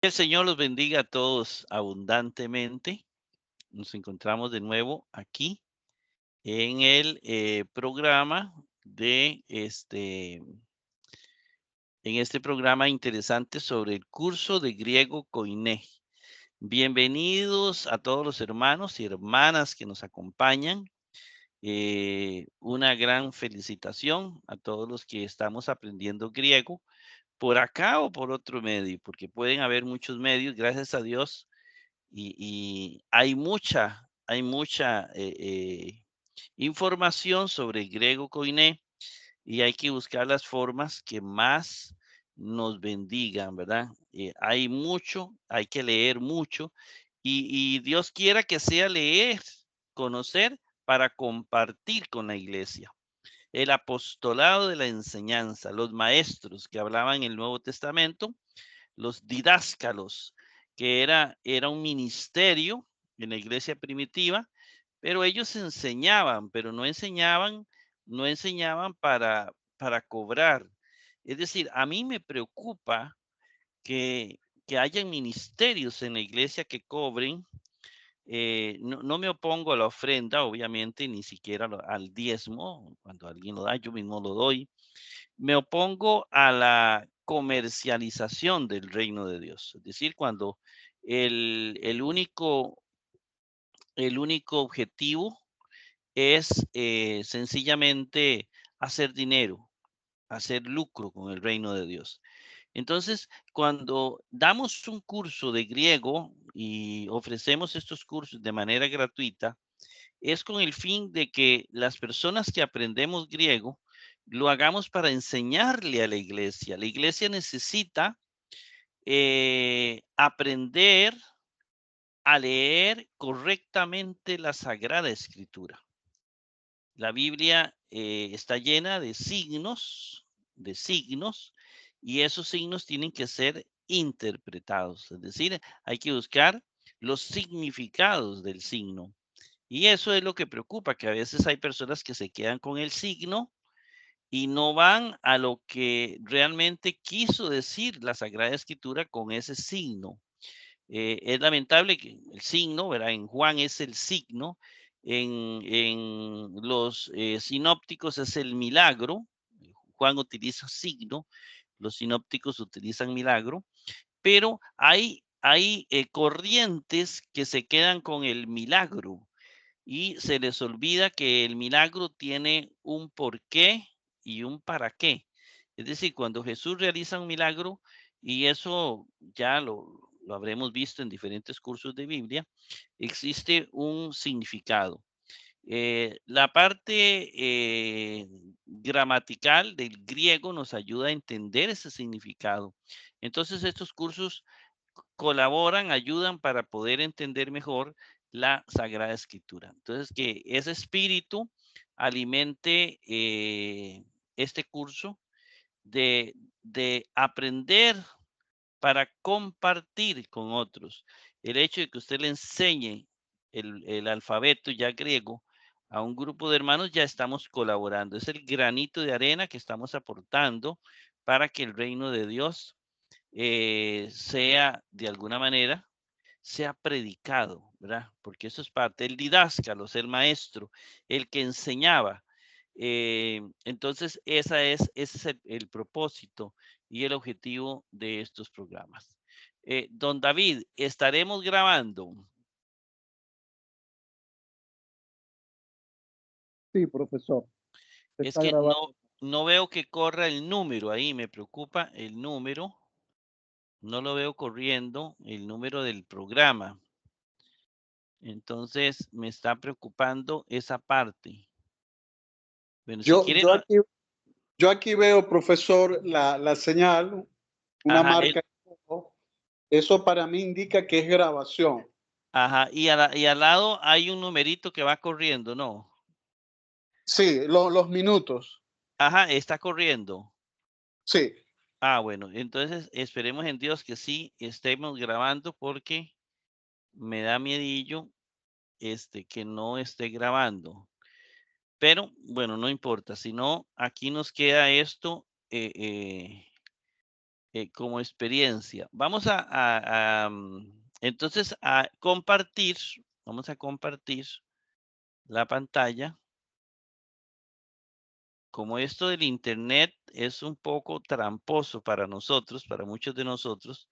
El Señor los bendiga a todos abundantemente. Nos encontramos de nuevo aquí en el programa de en este programa interesante sobre el curso de griego Koiné. Bienvenidos a todos los hermanos y hermanas que nos acompañan. Una gran felicitación a todos los que estamos aprendiendo griego por acá o por otro medio, porque pueden haber muchos medios, gracias a Dios. Y hay mucha información sobre el griego koiné y hay que buscar las formas que más nos bendigan, ¿verdad? Hay mucho, hay que leer mucho y Dios quiera que sea leer, conocer para compartir con la iglesia. El apostolado de la enseñanza, los maestros que hablaban en el Nuevo Testamento, los didáscalos, que era un ministerio en la iglesia primitiva, pero ellos enseñaban, pero no enseñaban para cobrar. Es decir, a mí me preocupa que hayan ministerios en la iglesia que cobren. No me opongo a la ofrenda, obviamente, ni siquiera al diezmo. Cuando alguien lo da, yo mismo lo doy. Me opongo a la comercialización del reino de Dios. Es decir, cuando el, el único, el único objetivo es sencillamente hacer dinero, hacer lucro con el reino de Dios. Entonces, cuando damos un curso de griego y ofrecemos estos cursos de manera gratuita, es con el fin de que las personas que aprendemos griego lo hagamos para enseñarle a la iglesia. La iglesia necesita aprender a leer correctamente la Sagrada Escritura. La Biblia está llena de signos, y esos signos tienen que ser interpretados. Es decir, hay que buscar los significados del signo. Y eso es lo que preocupa, que a veces hay personas que se quedan con el signo y no van a lo que realmente quiso decir la Sagrada Escritura con ese signo. Es lamentable que el signo, ¿verdad? En Juan es el signo, en los sinópticos es el milagro. Juan utiliza signo, los sinópticos utilizan milagro, pero hay corrientes que se quedan con el milagro y se les olvida que el milagro tiene un porqué y un para qué. Es decir, cuando Jesús realiza un milagro, y eso ya lo habremos visto en diferentes cursos de Biblia, existe un significado. La parte gramatical del griego nos ayuda a entender ese significado. Entonces, estos cursos colaboran, ayudan para poder entender mejor la Sagrada Escritura. Entonces, que ese espíritu alimente este curso de, de aprender para compartir con otros. El hecho de que usted le enseñe el alfabeto ya griego a un grupo de hermanos, ya estamos colaborando. Es el granito de arena que estamos aportando para que el reino de Dios sea de alguna manera, sea predicado, ¿verdad? Porque eso es parte del didáscalo, el maestro, el que enseñaba. Entonces, ese es el propósito y el objetivo de estos programas. Don David, estaremos grabando. Sí, profesor, se Es está que grabando. no veo que corra el número ahí, me preocupa el número. No lo veo corriendo el número del programa. Entonces, me está preocupando esa parte. Bueno, si Yo, quieren, yo aquí, yo aquí veo, profesor, la señal, una ajá, marca. Eso para mí indica que es grabación. ajá, y al lado hay un numerito que va corriendo, ¿no? Sí, los minutos. Ajá, está corriendo. Sí, Ah, bueno, entonces esperemos en Dios que sí estemos grabando, porque me da miedillo que no esté grabando. Pero bueno, no importa, si no, aquí nos queda esto como experiencia. Vamos entonces a compartir, vamos a compartir la pantalla. Como esto del internet es un poco tramposo para nosotros, para muchos de nosotros,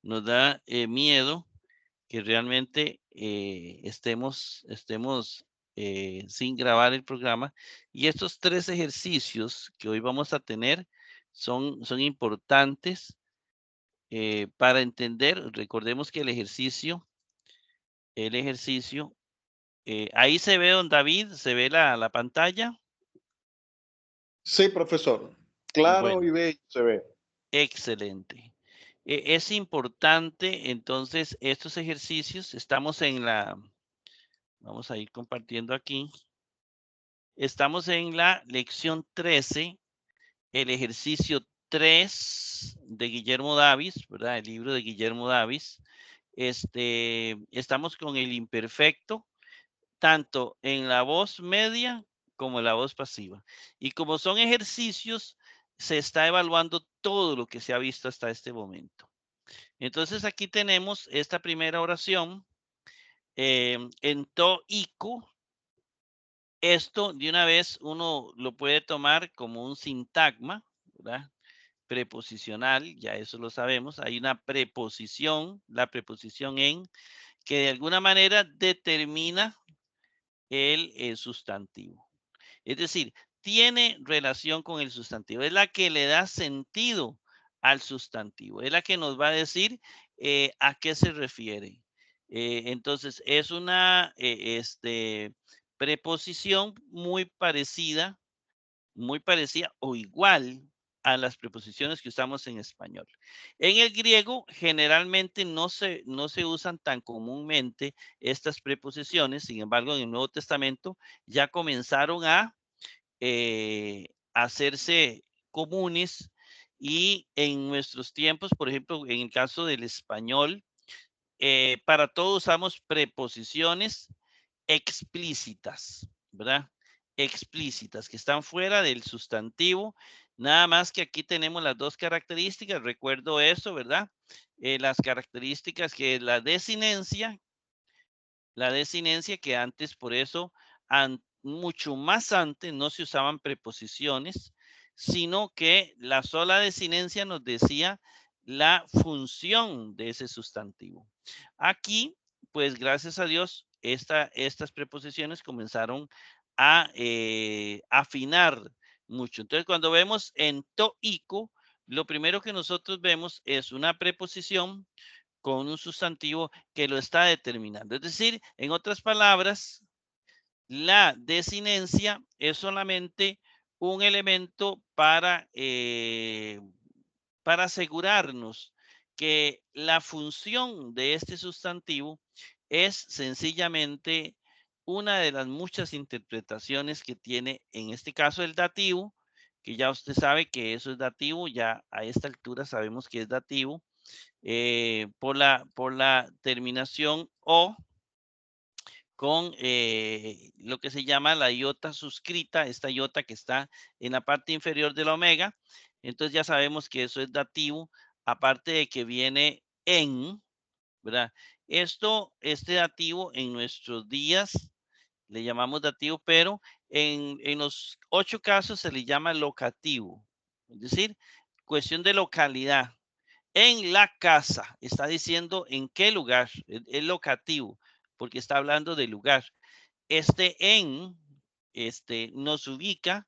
nos da miedo que realmente estemos sin grabar el programa. Y estos 3 ejercicios que hoy vamos a tener son importantes para entender. Recordemos que el ejercicio, ahí se ve, don David, se ve la pantalla. Sí, profesor. Claro Bueno, y bello se ve. excelente. Es importante, entonces, estos ejercicios, vamos a ir compartiendo aquí. Estamos en la lección 13, el ejercicio 3 de Guillermo Davis, ¿verdad? El libro de Guillermo Davis. Estamos con el imperfecto, tanto en la voz media como en la voz pasiva. Y como son ejercicios, se está evaluando todo lo que se ha visto hasta este momento. Entonces aquí tenemos esta primera oración en to iku. Esto de una vez uno lo puede tomar como un sintagma, ¿verdad? Preposicional, ya eso lo sabemos. Hay una preposición, la preposición en, que de alguna manera determina el sustantivo. Es decir, tiene relación con el sustantivo. Es la que le da sentido al sustantivo. Es la que nos va a decir a qué se refiere. Entonces, es una preposición muy parecida o igual a las preposiciones que usamos en español. En el griego generalmente no se usan tan comúnmente estas preposiciones, sin embargo en el Nuevo Testamento ya comenzaron a hacerse comunes y en nuestros tiempos, por ejemplo, en el caso del español, para todo usamos preposiciones explícitas, ¿verdad? Explícitas, que están fuera del sustantivo. Nada más que aquí tenemos las dos características, recuerdo eso, ¿verdad? Las características que la desinencia que antes, por eso, mucho más antes no se usaban preposiciones, sino que la sola desinencia nos decía la función de ese sustantivo. Aquí, pues gracias a Dios, estas preposiciones comenzaron a afinar mucho. Entonces, cuando vemos en to ico, lo primero que nosotros vemos es una preposición con un sustantivo que lo está determinando. Es decir, en otras palabras, la desinencia es solamente un elemento para asegurarnos que la función de este sustantivo es sencillamente una de las muchas interpretaciones que tiene, en este caso, el dativo, que ya usted sabe que eso es dativo, ya a esta altura sabemos que es dativo, por la terminación o con lo que se llama la iota suscrita, esta iota que está en la parte inferior de la omega. Entonces ya sabemos que eso es dativo, aparte de que viene en, ¿verdad? Este dativo en nuestros días le llamamos dativo, pero en los 8 casos se le llama locativo, es decir, cuestión de localidad. En la casa, está diciendo en qué lugar, es locativo, porque está hablando de lugar. En, nos ubica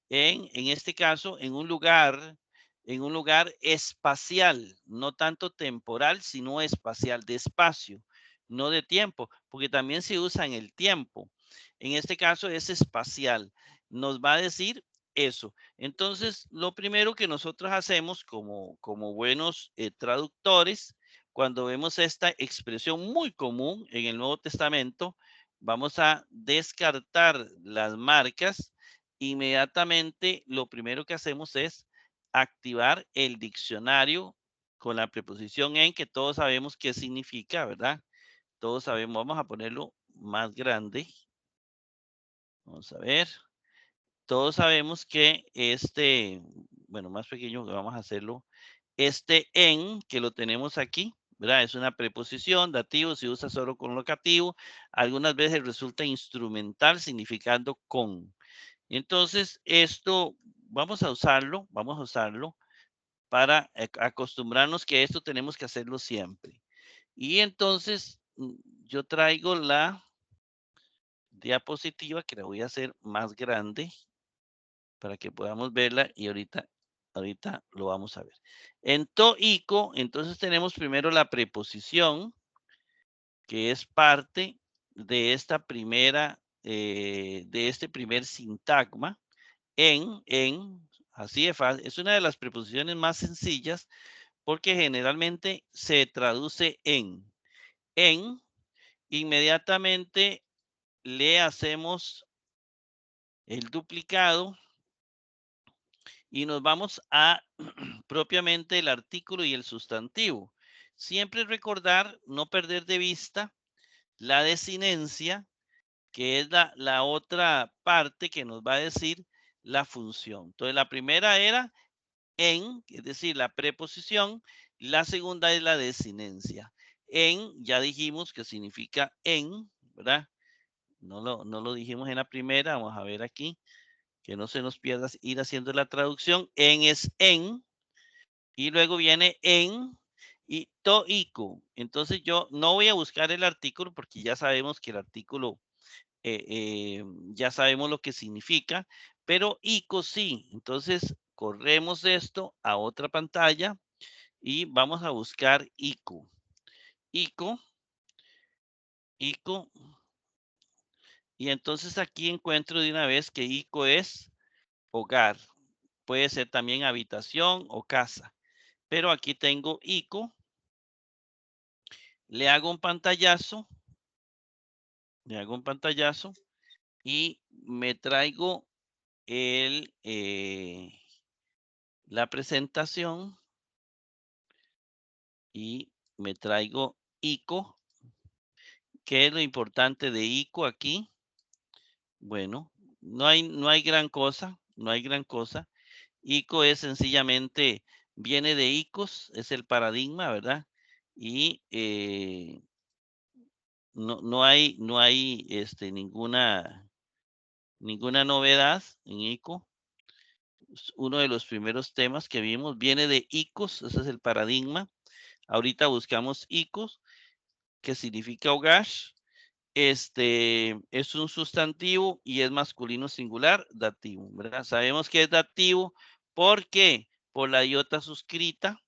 en este caso, en un lugar espacial, no tanto temporal, sino espacial, de espacio, no de tiempo, porque también se usa en el tiempo. En este caso es espacial. Nos va a decir eso. Entonces, lo primero que nosotros hacemos como buenos traductores, cuando vemos esta expresión muy común en el Nuevo Testamento, vamos a descartar las marcas. Inmediatamente lo primero que hacemos es activar el diccionario con la preposición en, que todos sabemos qué significa, ¿verdad? Todos sabemos, vamos a ponerlo más grande. Vamos a ver. Todos sabemos que bueno, más pequeño, que vamos a hacerlo este en, que lo tenemos aquí, ¿verdad? Es una preposición, dativo, se usa solo con locativo. Algunas veces resulta instrumental significando con. Entonces, esto vamos a usarlo para acostumbrarnos que esto tenemos que hacerlo siempre. Y entonces, yo traigo la diapositiva que la voy a hacer más grande para que podamos verla y ahorita lo vamos a ver. En to, ico, entonces tenemos primero la preposición, que es parte de esta primera, de este primer sintagma. Así de fácil. Es una de las preposiciones más sencillas porque generalmente se traduce en. En, inmediatamente le hacemos el duplicado y nos vamos a propiamente el artículo y el sustantivo. Siempre recordar, no perder de vista la desinencia, que es la otra parte que nos va a decir la función. Entonces, la primera era en, es decir, la preposición. La segunda es la desinencia. En, ya dijimos que significa en, ¿verdad? No lo dijimos en la primera, vamos a ver aquí, que no se nos pierda ir haciendo la traducción. En es en, y luego viene en y to, ico. Entonces yo no voy a buscar el artículo porque ya sabemos que el artículo, ya sabemos lo que significa, pero ico sí. Entonces corremos esto a otra pantalla y vamos a buscar ico. Ico, ico. Y entonces aquí encuentro de una vez que ico es hogar. Puede ser también habitación o casa. Pero aquí tengo ico. Le hago un pantallazo. Le hago un pantallazo y me traigo la presentación y me traigo ico. ¿Qué es lo importante de ico aquí? Bueno, no hay gran cosa, no hay gran cosa. Ico es sencillamente, viene de icos, es el paradigma, ¿verdad? Y no hay ninguna novedad en ico. Uno de los primeros temas que vimos viene de icos, ese es el paradigma. Ahorita buscamos icos, que significa hogar. Es un sustantivo y es masculino singular, dativo, ¿verdad? Sabemos que es dativo, ¿por qué? Por la iota suscrita,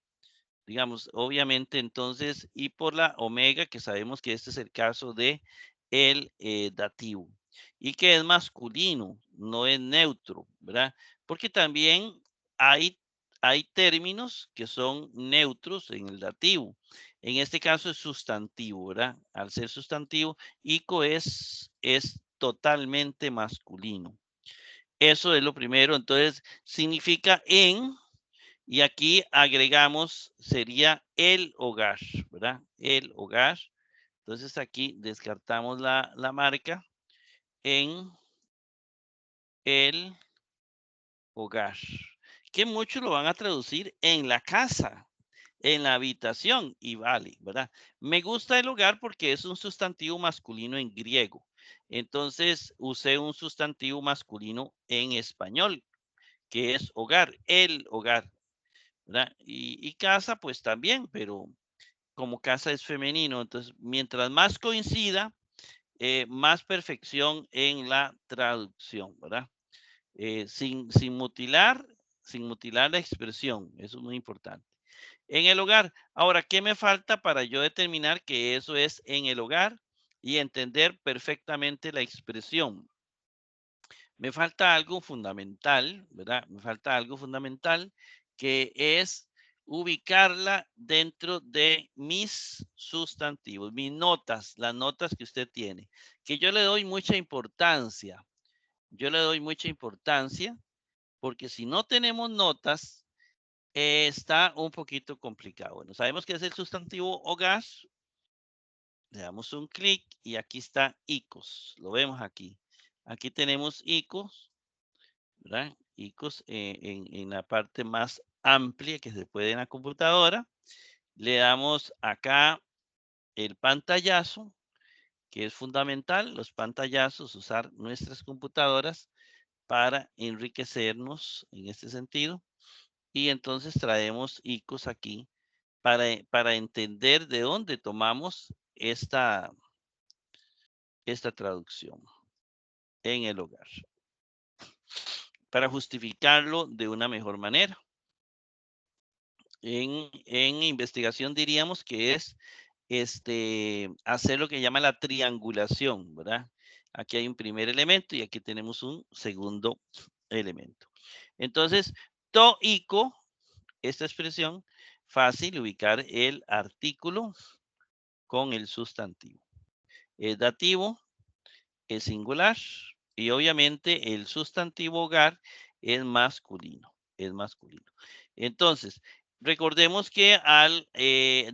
digamos, obviamente entonces, y por la omega, que sabemos que este es el caso de el dativo, y que es masculino, no es neutro, ¿verdad? Porque también hay, hay términos que son neutros en el dativo. En este caso es sustantivo, ¿verdad? Al ser sustantivo, ico es totalmente masculino. Eso es lo primero. Entonces, significa en, y aquí agregamos, sería el hogar, ¿verdad? El hogar. Entonces aquí descartamos la marca en el hogar, que muchos lo van a traducir en la casa, en la habitación, y vale, ¿verdad? Me gusta el hogar porque es un sustantivo masculino en griego. Entonces usé un sustantivo masculino en español, que es hogar, el hogar, ¿verdad? Y casa, pues también, pero como casa es femenino, entonces mientras más coincida, más perfección en la traducción, ¿verdad? Sin mutilar la expresión, eso es muy importante. En el hogar. Ahora, ¿qué me falta para yo determinar que eso es en el hogar y entender perfectamente la expresión? Me falta algo fundamental, ¿verdad? Me falta algo fundamental que es ubicarla dentro de mis sustantivos, mis notas, las notas que usted tiene, que yo le doy mucha importancia. Yo le doy mucha importancia porque si no tenemos notas, está un poquito complicado. Bueno, sabemos que es el sustantivo hogar. Le damos un clic y aquí está icos. Lo vemos aquí. Aquí tenemos icos, ¿verdad? Icos en la parte más amplia que se puede en la computadora. Le damos acá el pantallazo, que es fundamental, los pantallazos, usar nuestras computadoras para enriquecernos en este sentido. Y entonces traemos icos aquí para entender de dónde tomamos esta traducción en el hogar, para justificarlo de una mejor manera. En investigación diríamos que es hacer lo que llama la triangulación, ¿verdad? Aquí hay un primer elemento y aquí tenemos un segundo elemento. Entonces, to ico, esta expresión, fácil ubicar el artículo con el sustantivo. Es dativo, es singular y obviamente el sustantivo hogar es masculino, es masculino. Entonces, recordemos que al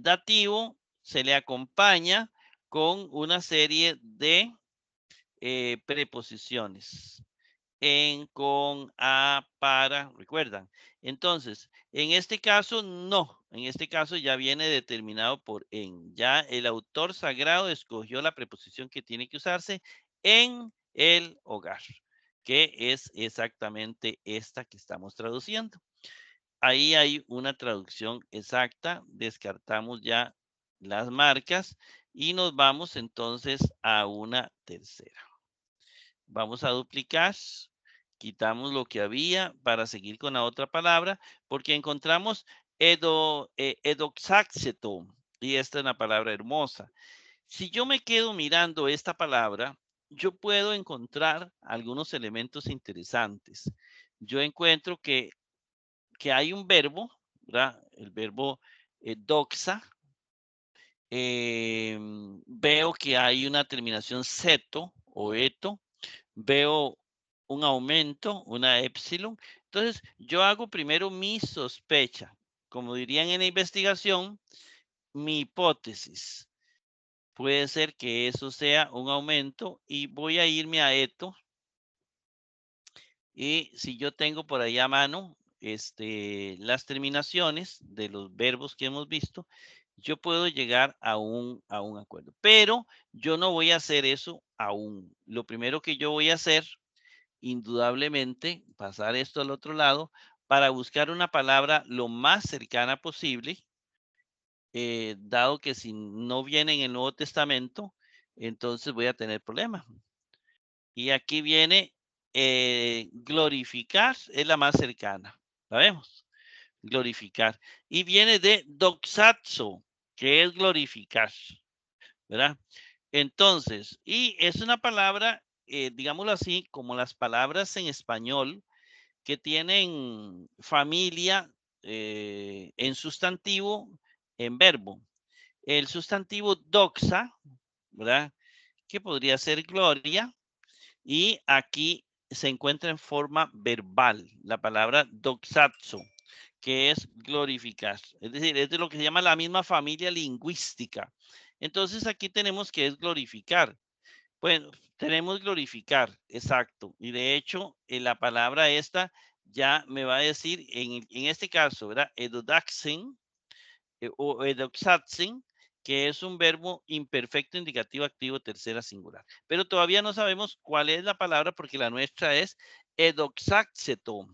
dativo se le acompaña con una serie de preposiciones. En, con, a, para, ¿recuerdan? Entonces, en este caso, no. En este caso ya viene determinado por en. Ya el autor sagrado escogió la preposición que tiene que usarse en el hogar, que es exactamente esta que estamos traduciendo. Ahí hay una traducción exacta. Descartamos ya las marcas y nos vamos entonces a una tercera. Vamos a duplicar, quitamos lo que había para seguir con la otra palabra, porque encontramos edoxaxeto, y esta es una palabra hermosa. Si yo me quedo mirando esta palabra, yo puedo encontrar algunos elementos interesantes. Yo encuentro que hay un verbo, ¿verdad? El verbo doxa. Veo que hay una terminación seto o eto. Veo un aumento, una epsilon. Entonces, yo hago primero mi sospecha. Como dirían en la investigación, mi hipótesis. Puede ser que eso sea un aumento y voy a irme a esto. Y si yo tengo por ahí a mano las terminaciones de los verbos que hemos visto, yo puedo llegar a un acuerdo. Pero yo no voy a hacer eso aún. Lo primero que yo voy a hacer indudablemente pasar esto al otro lado para buscar una palabra lo más cercana posible, dado que si no viene en el Nuevo Testamento, entonces voy a tener problemas. Y aquí viene glorificar, es la más cercana, ¿sabemos? Glorificar. Y viene de doxazo, que es glorificar, ¿verdad? Entonces, y es una palabra, digámoslo así, como las palabras en español, que tienen familia en sustantivo, en verbo. El sustantivo doxa, ¿verdad? Que podría ser gloria. Y aquí se encuentra en forma verbal la palabra doxazo, que es glorificar. Es decir, es de lo que se llama la misma familia lingüística. Entonces aquí tenemos que es glorificar. Bueno, tenemos glorificar, exacto. Y de hecho, la palabra esta ya me va a decir, en este caso, ¿verdad? Edodaxen o edoxatzen, que es un verbo imperfecto, indicativo, activo, tercera singular. Pero todavía no sabemos cuál es la palabra porque la nuestra es edoxaxeto,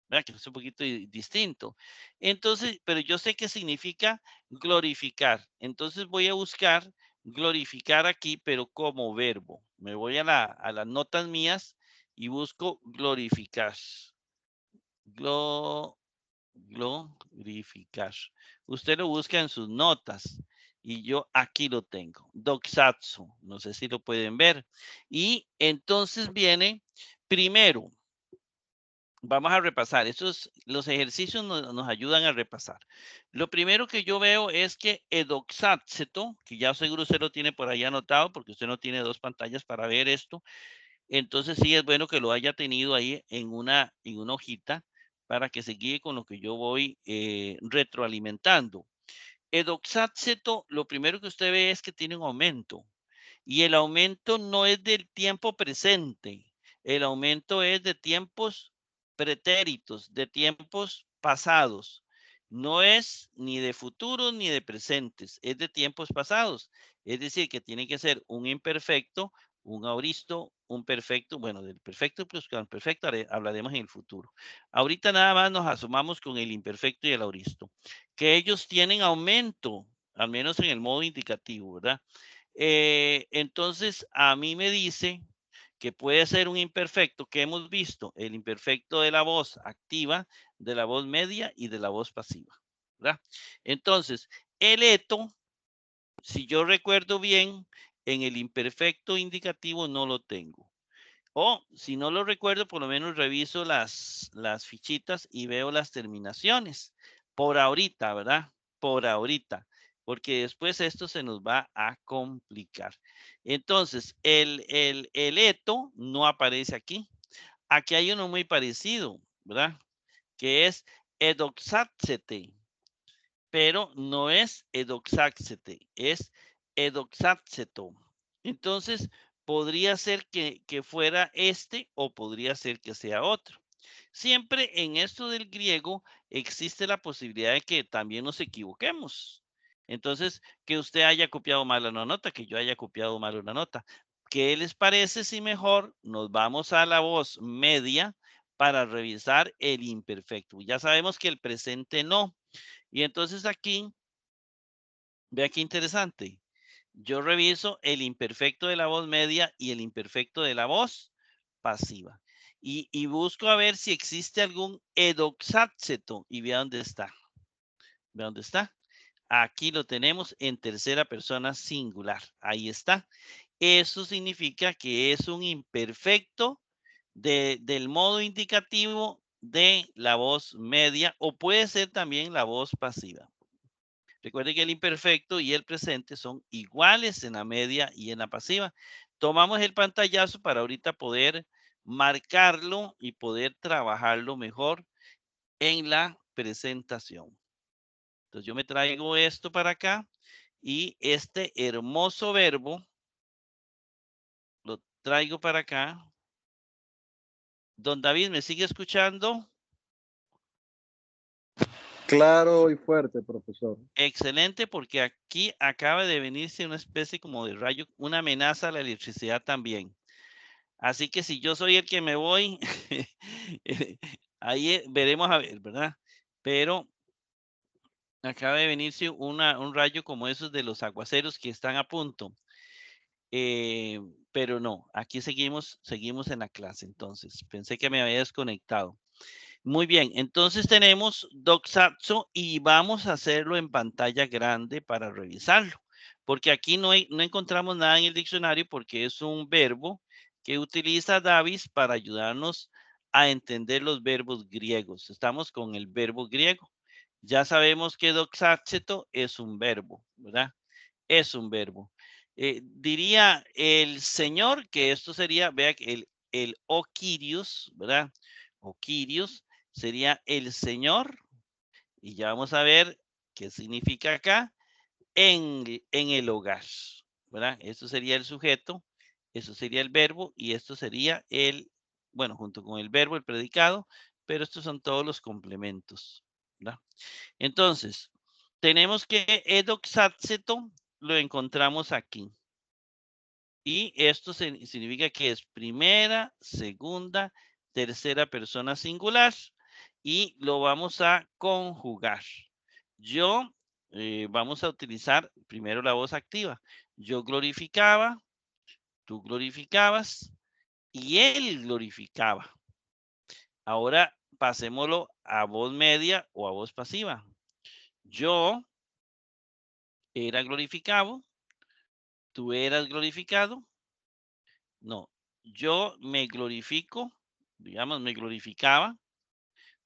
¿verdad? Que es un poquito distinto. Entonces, pero yo sé que significa glorificar. Entonces voy a buscar glorificar aquí, pero como verbo. Me voy a las notas mías y busco glorificar. Glorificar. Usted lo busca en sus notas y yo aquí lo tengo. Doxatsu. No sé si lo pueden ver. Y entonces viene primero. Vamos a repasar. Los ejercicios nos ayudan a repasar. Lo primero que yo veo es que edoxatseto, que ya seguro usted lo tiene por ahí anotado porque usted no tiene dos pantallas para ver esto. Entonces sí es bueno que lo haya tenido ahí en una hojita para que se guíe con lo que yo voy retroalimentando. Edoxatseto, lo primero que usted ve es que tiene un aumento. Y el aumento no es del tiempo presente. El aumento es de tiempos pretéritos, de tiempos pasados. No es ni de futuros ni de presentes, es de tiempos pasados. Es decir, que tiene que ser un imperfecto, un auristo, un perfecto. Bueno, del perfecto plus con el perfecto hablaremos en el futuro. Ahorita nada más nos asomamos con el imperfecto y el auristo, que ellos tienen aumento, al menos en el modo indicativo, ¿verdad? Entonces, a mí me dice que puede ser un imperfecto que hemos visto, el imperfecto de la voz activa, de la voz media y de la voz pasiva, ¿verdad? Entonces, el eto, si yo recuerdo bien, en el imperfecto indicativo no lo tengo. O si no lo recuerdo, por lo menos reviso las fichitas y veo las terminaciones. Por ahorita, ¿verdad? Por ahorita. Porque después esto se nos va a complicar. Entonces, el eto no aparece aquí. Aquí hay uno muy parecido, ¿verdad? Que es edoxátsete. Pero no es edoxátsete, es edoxátseto. Entonces, podría ser que fuera este o podría ser que sea otro. Siempre en esto del griego existe la posibilidad de que también nos equivoquemos. Entonces, que usted haya copiado mal una nota, que yo haya copiado mal una nota. ¿Qué les parece si mejor nos vamos a la voz media para revisar el imperfecto? Ya sabemos que el presente no. Y entonces aquí, vea qué interesante. Yo reviso el imperfecto de la voz media y el imperfecto de la voz pasiva. Y busco a ver si existe algún edoxátseto. Y vea dónde está. Vea dónde está. Aquí lo tenemos en tercera persona singular. Ahí está. Eso significa que es un imperfecto del modo indicativo de la voz media o puede ser también la voz pasiva. Recuerden que el imperfecto y el presente son iguales en la media y en la pasiva. Tomamos el pantallazo para ahorita poder marcarlo y poder trabajarlo mejor en la presentación. Entonces yo me traigo esto para acá y este hermoso verbo lo traigo para acá. Don David, ¿me sigue escuchando? Claro y fuerte, profesor. Excelente, porque aquí acaba de venirse una especie como de rayo, una amenaza a la electricidad también. Así que si yo soy el que me voy, ahí veremos a ver, ¿verdad? Pero acaba de venirse un rayo como esos de los aguaceros que están a punto. Eh, pero no, aquí seguimos en la clase. Entonces, pensé que me había desconectado. Muy bien, entonces tenemos Doxatso y vamos a hacerlo en pantalla grande para revisarlo, porque aquí no encontramos nada en el diccionario porque es un verbo que utiliza Davis para ayudarnos a entender los verbos griegos. Estamos con el verbo griego. Ya sabemos que doxaceto es un verbo, ¿verdad? Es un verbo. Diría el Señor que esto sería, vea, el o Kyrios, ¿verdad? O Kyrios sería el Señor, y ya vamos a ver qué significa acá, en el hogar, ¿verdad? Esto sería el sujeto, eso sería el verbo, y esto sería bueno, junto con el verbo, el predicado, pero estos son todos los complementos, ¿verdad? Entonces, tenemos que edoxátseto lo encontramos aquí. Y esto significa que es primera, segunda, tercera persona singular y lo vamos a conjugar. Yo, vamos a utilizar primero la voz activa. Yo glorificaba, tú glorificabas y él glorificaba. Ahora pasémoslo a voz media o a voz pasiva. Yo era glorificado, tú eras glorificado. No, yo me glorifico, digamos, me glorificaba,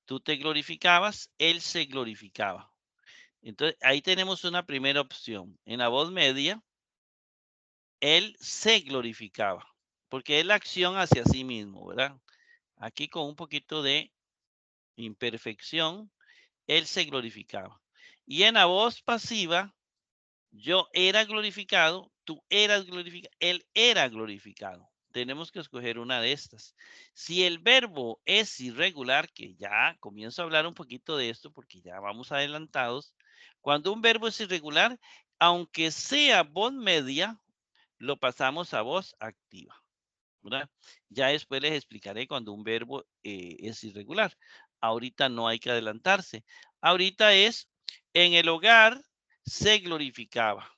tú te glorificabas, él se glorificaba. Entonces, ahí tenemos una primera opción. En la voz media, él se glorificaba, porque es la acción hacia sí mismo, ¿verdad? Aquí con un poquito de imperfección, él se glorificaba. Y en la voz pasiva, yo era glorificado, tú eras glorificado, él era glorificado, tenemos que escoger una de estas. Si el verbo es irregular, que ya comienzo a hablar un poquito de esto porque ya vamos adelantados, cuando un verbo es irregular, aunque sea voz media, lo pasamos a voz activa, ¿verdad? Ya después les explicaré cuando un verbo es irregular. Ahorita no hay que adelantarse. Ahorita es, en el hogar se glorificaba.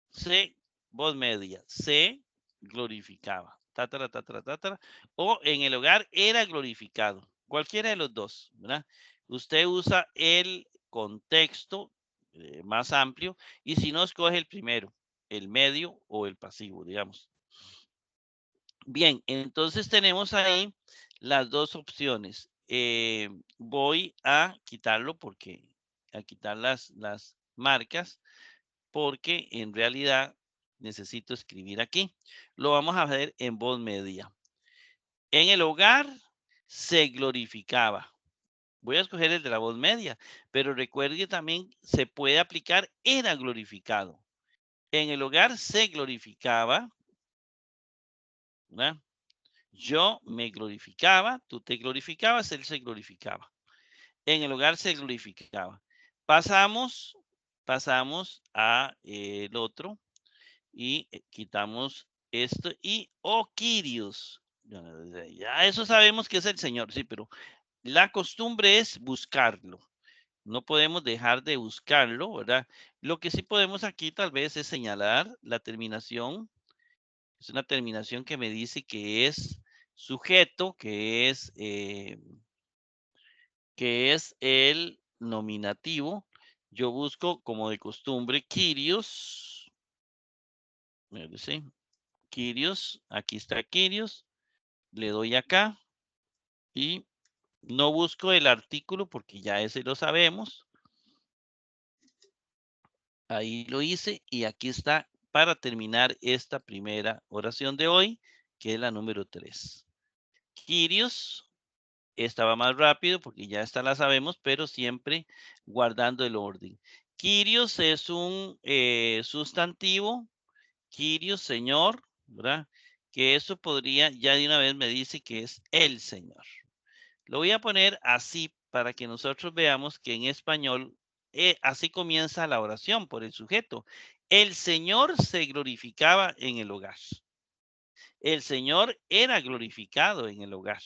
Se, voz media, se glorificaba. Tátara, tátara, tátara. O en el hogar era glorificado. Cualquiera de los dos, ¿verdad? Usted usa el contexto más amplio y si no, escoge el primero, el medio o el pasivo, digamos. Bien, entonces tenemos ahí las dos opciones. Voy a quitarlo porque, a quitar las marcas, porque en realidad necesito escribir aquí. Lo vamos a ver en voz media. En el hogar se glorificaba. Voy a escoger el de la voz media, pero recuerde que también se puede aplicar era glorificado. En el hogar se glorificaba, ¿verdad? Yo me glorificaba, tú te glorificabas, él se glorificaba. En el hogar se glorificaba. Pasamos a el otro y quitamos esto y Kyrios. Ya eso sabemos que es el Señor, sí, pero la costumbre es buscarlo. No podemos dejar de buscarlo, ¿verdad? Lo que sí podemos aquí tal vez es señalar la terminación. Es una terminación que me dice que es sujeto, que es el nominativo. Yo busco como de costumbre Kyrios. ¿Sí? Kyrios, aquí está Kyrios. Le doy acá y no busco el artículo porque ya ese lo sabemos. Ahí lo hice y aquí está para terminar esta primera oración de hoy, que es la número 3. Kyrios, esta va más rápido porque ya esta la sabemos, pero siempre guardando el orden. Kyrios es un sustantivo, Kyrios, Señor, ¿verdad? Que eso podría, ya de una vez me dice que es el Señor. Lo voy a poner así para que nosotros veamos que en español así comienza la oración por el sujeto. El Señor se glorificaba en el hogar. El Señor era glorificado en el hogar.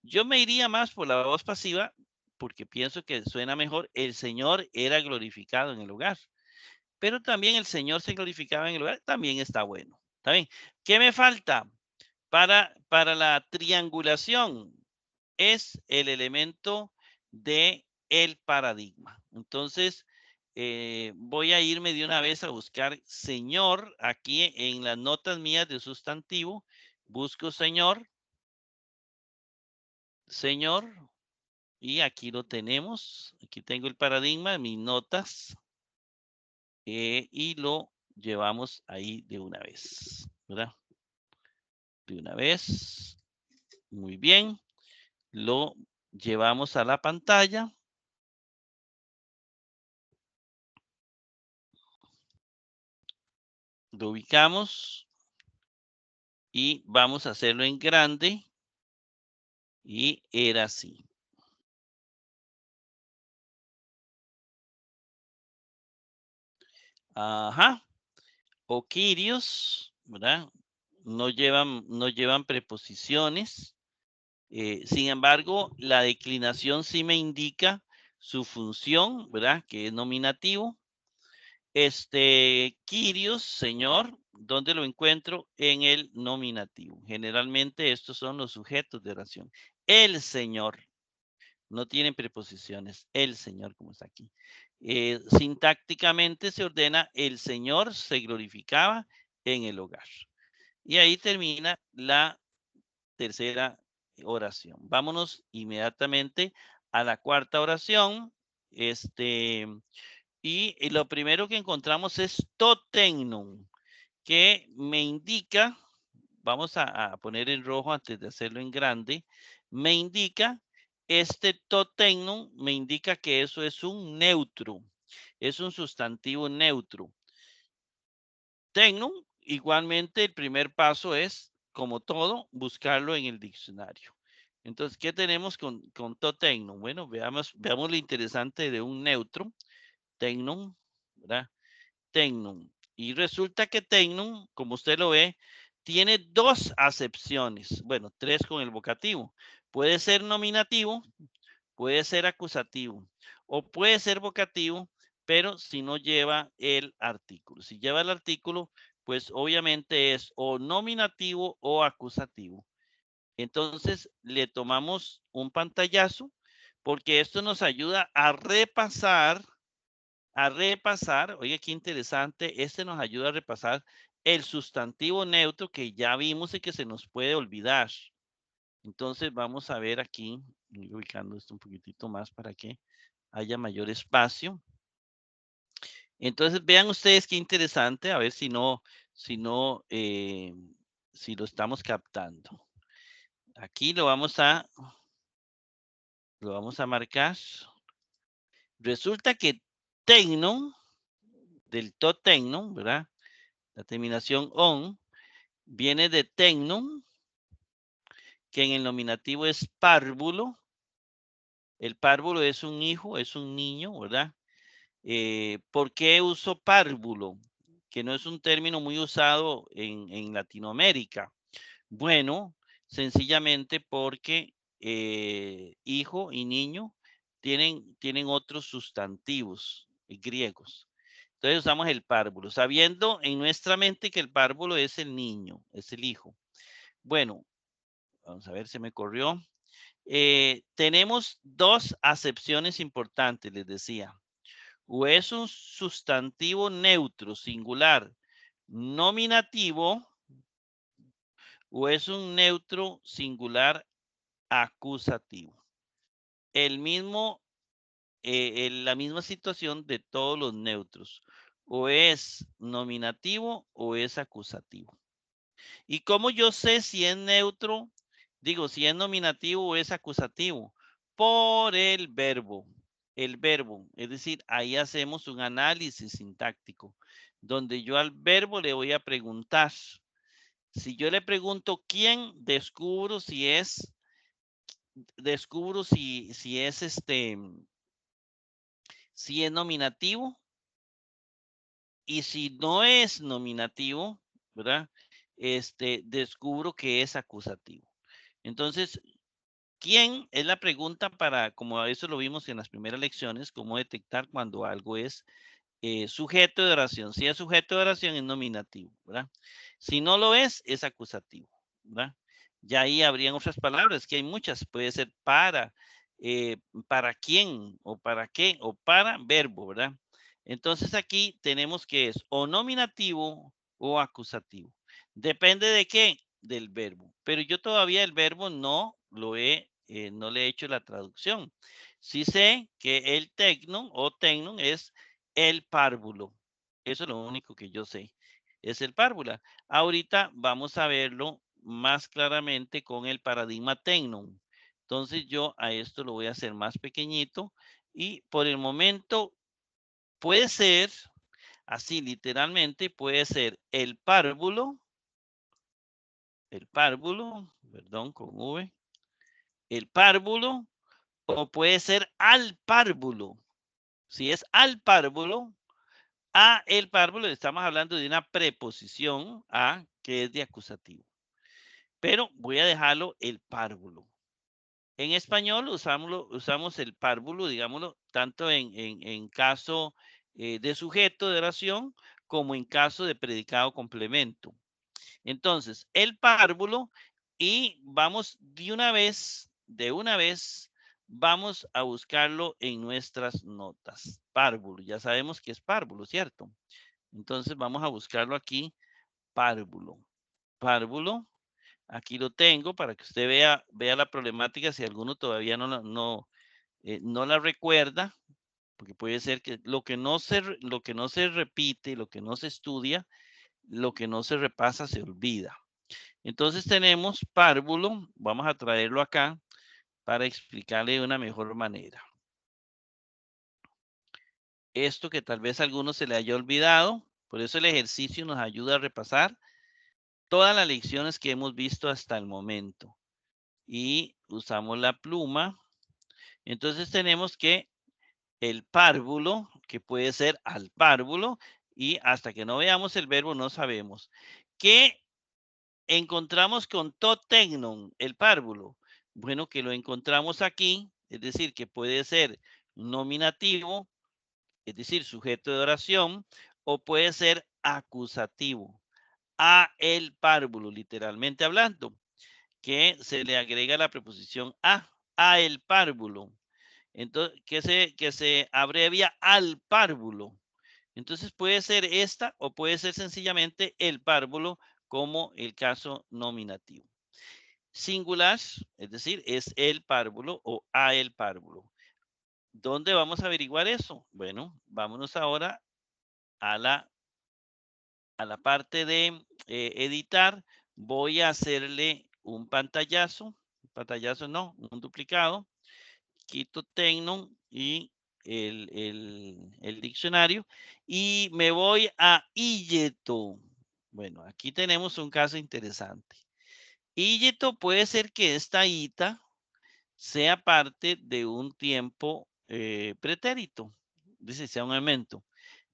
Yo me iría más por la voz pasiva porque pienso que suena mejor. El Señor era glorificado en el hogar. Pero también el Señor se glorificaba en el hogar. También está bueno. ¿Está bien? ¿Qué me falta para la triangulación? Es el elemento de el paradigma. Entonces, voy a irme de una vez a buscar Señor aquí en las notas mías de sustantivo. Busco Señor, Señor, y aquí lo tenemos. Aquí tengo el paradigma, mis notas, y lo llevamos ahí de una vez, ¿verdad? De una vez. Muy bien. Lo llevamos a la pantalla. Lo ubicamos y vamos a hacerlo en grande y era así. Ajá. O quirios, ¿verdad? No llevan preposiciones. Sin embargo, la declinación sí me indica su función, ¿verdad? Que es nominativo. Quirios, señor, ¿dónde lo encuentro? En el nominativo. Generalmente estos son los sujetos de oración. El Señor. No tienen preposiciones. El Señor, como está aquí. Sintácticamente se ordena el Señor se glorificaba en el hogar. Y ahí termina la tercera oración. Vámonos inmediatamente a la cuarta oración. Y lo primero que encontramos es totenum, que me indica, vamos a poner en rojo antes de hacerlo en grande, me indica, este totenum me indica que eso es un neutro, es un sustantivo neutro. Tenum, igualmente el primer paso es como todo, buscarlo en el diccionario. Entonces, ¿qué tenemos con totecnon? Bueno, veamos lo interesante de un neutro, tecnon, ¿verdad? Tecnon. Y resulta que tecnon, como usted lo ve, tiene dos acepciones. Bueno, tres con el vocativo. Puede ser nominativo, puede ser acusativo o puede ser vocativo, pero si no lleva el artículo. Si lleva el artículo, pues obviamente es o nominativo o acusativo. Entonces le tomamos un pantallazo porque esto nos ayuda a repasar, oiga qué interesante, este nos ayuda a repasar el sustantivo neutro que ya vimos y que se nos puede olvidar. Entonces vamos a ver aquí, ubicando esto un poquitito más para que haya mayor espacio. Entonces vean ustedes qué interesante, a ver si no, si lo estamos captando. Aquí lo vamos a marcar. Resulta que tecnon, del totecnon, ¿verdad? La terminación on, viene de tecnon, que en el nominativo es párvulo. El párvulo es un hijo, es un niño, ¿verdad? ¿Por qué uso párvulo? Que no es un término muy usado en Latinoamérica. Bueno, sencillamente porque hijo y niño tienen otros sustantivos griegos. Entonces usamos el párvulo, sabiendo en nuestra mente que el párvulo es el niño, es el hijo. Bueno, vamos a ver, se me corrió. Tenemos dos acepciones importantes, les decía. O es un sustantivo neutro, singular, nominativo, o es un neutro singular acusativo. La misma situación de todos los neutros. O es nominativo o es acusativo. ¿Y cómo yo sé si es neutro? Digo, si es nominativo o es acusativo. Por el verbo. El verbo. Es decir, ahí hacemos un análisis sintáctico, donde yo al verbo le voy a preguntar. Si yo le pregunto quién, descubro si es si es nominativo, y si no es nominativo, ¿verdad? Descubro que es acusativo. Entonces, ¿quién? Es la pregunta para, como eso lo vimos en las primeras lecciones, cómo detectar cuando algo es sujeto de oración. Si es sujeto de oración es nominativo, ¿verdad? Si no lo es acusativo, ¿verdad? Ya ahí habrían otras palabras, que hay muchas. Puede ser para quién, o para qué, o para verbo, ¿verdad? Entonces aquí tenemos que es o nominativo o acusativo. Depende de qué, del verbo. Pero yo todavía el verbo no le he hecho la traducción. Sí sé que el tecnon o tecnon es el párvulo. Eso es lo único que yo sé. Es el párvula. Ahorita vamos a verlo más claramente con el paradigma tecnon. Entonces yo a esto lo voy a hacer más pequeñito y por el momento puede ser, así literalmente, puede ser el párvulo, perdón, con V, el párvulo, o puede ser al párvulo. Si es al párvulo, a el párvulo, estamos hablando de una preposición a que es de acusativo. Pero voy a dejarlo el párvulo. En español usamos el párvulo, digámoslo, tanto en caso de sujeto de oración como en caso de predicado complemento. Entonces, el párvulo, y vamos de una vez, vamos a buscarlo en nuestras notas. Párvulo, ya sabemos que es párvulo, ¿cierto? Entonces vamos a buscarlo aquí, párvulo. Párvulo, aquí lo tengo para que usted vea la problemática si alguno todavía no la recuerda, porque puede ser que lo que no se repite, lo que no se estudia, lo que no se repasa se olvida. Entonces tenemos párvulo, vamos a traerlo acá para explicarle de una mejor manera. Esto que tal vez a algunos se le haya olvidado, por eso el ejercicio nos ayuda a repasar. todas las lecciones que hemos visto hasta el momento. Y usamos la pluma. Entonces tenemos que el párvulo, que puede ser al párvulo, y hasta que no veamos el verbo no sabemos. ¿Qué encontramos con to tecnon, el párvulo? Bueno, que lo encontramos aquí, es decir, que puede ser nominativo, es decir, sujeto de oración, o puede ser acusativo, a el párvulo, literalmente hablando, que se le agrega la preposición a el párvulo. Entonces, que se abrevia al párvulo. Entonces puede ser esta o puede ser sencillamente el párvulo como el caso nominativo. Singular, es decir, es el párvulo o a el párvulo. ¿Dónde vamos a averiguar eso? Bueno, vámonos ahora a la parte de editar. Voy a hacerle un pantallazo no, un duplicado. Quito Tecnon y el diccionario y me voy a Iyeto. Bueno, aquí tenemos un caso interesante. Iyeto puede ser que esta ita sea parte de un tiempo pretérito, dice sea un elemento.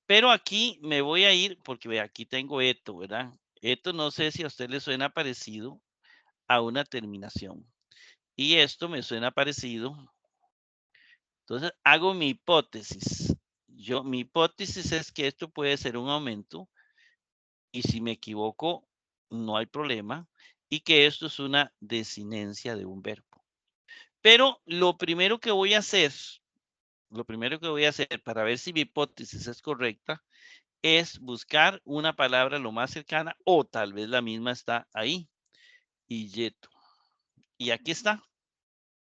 Pero aquí me voy a ir porque ve, aquí tengo eto, ¿verdad? Esto no sé si a usted le suena parecido a una terminación. Y esto me suena parecido. Entonces, hago mi hipótesis. Mi hipótesis es que esto puede ser un aumento y si me equivoco, no hay problema y que esto es una desinencia de un verbo. Pero lo primero que voy a hacer para ver si mi hipótesis es correcta es buscar una palabra lo más cercana o tal vez la misma está ahí. Iyeto. Y aquí está.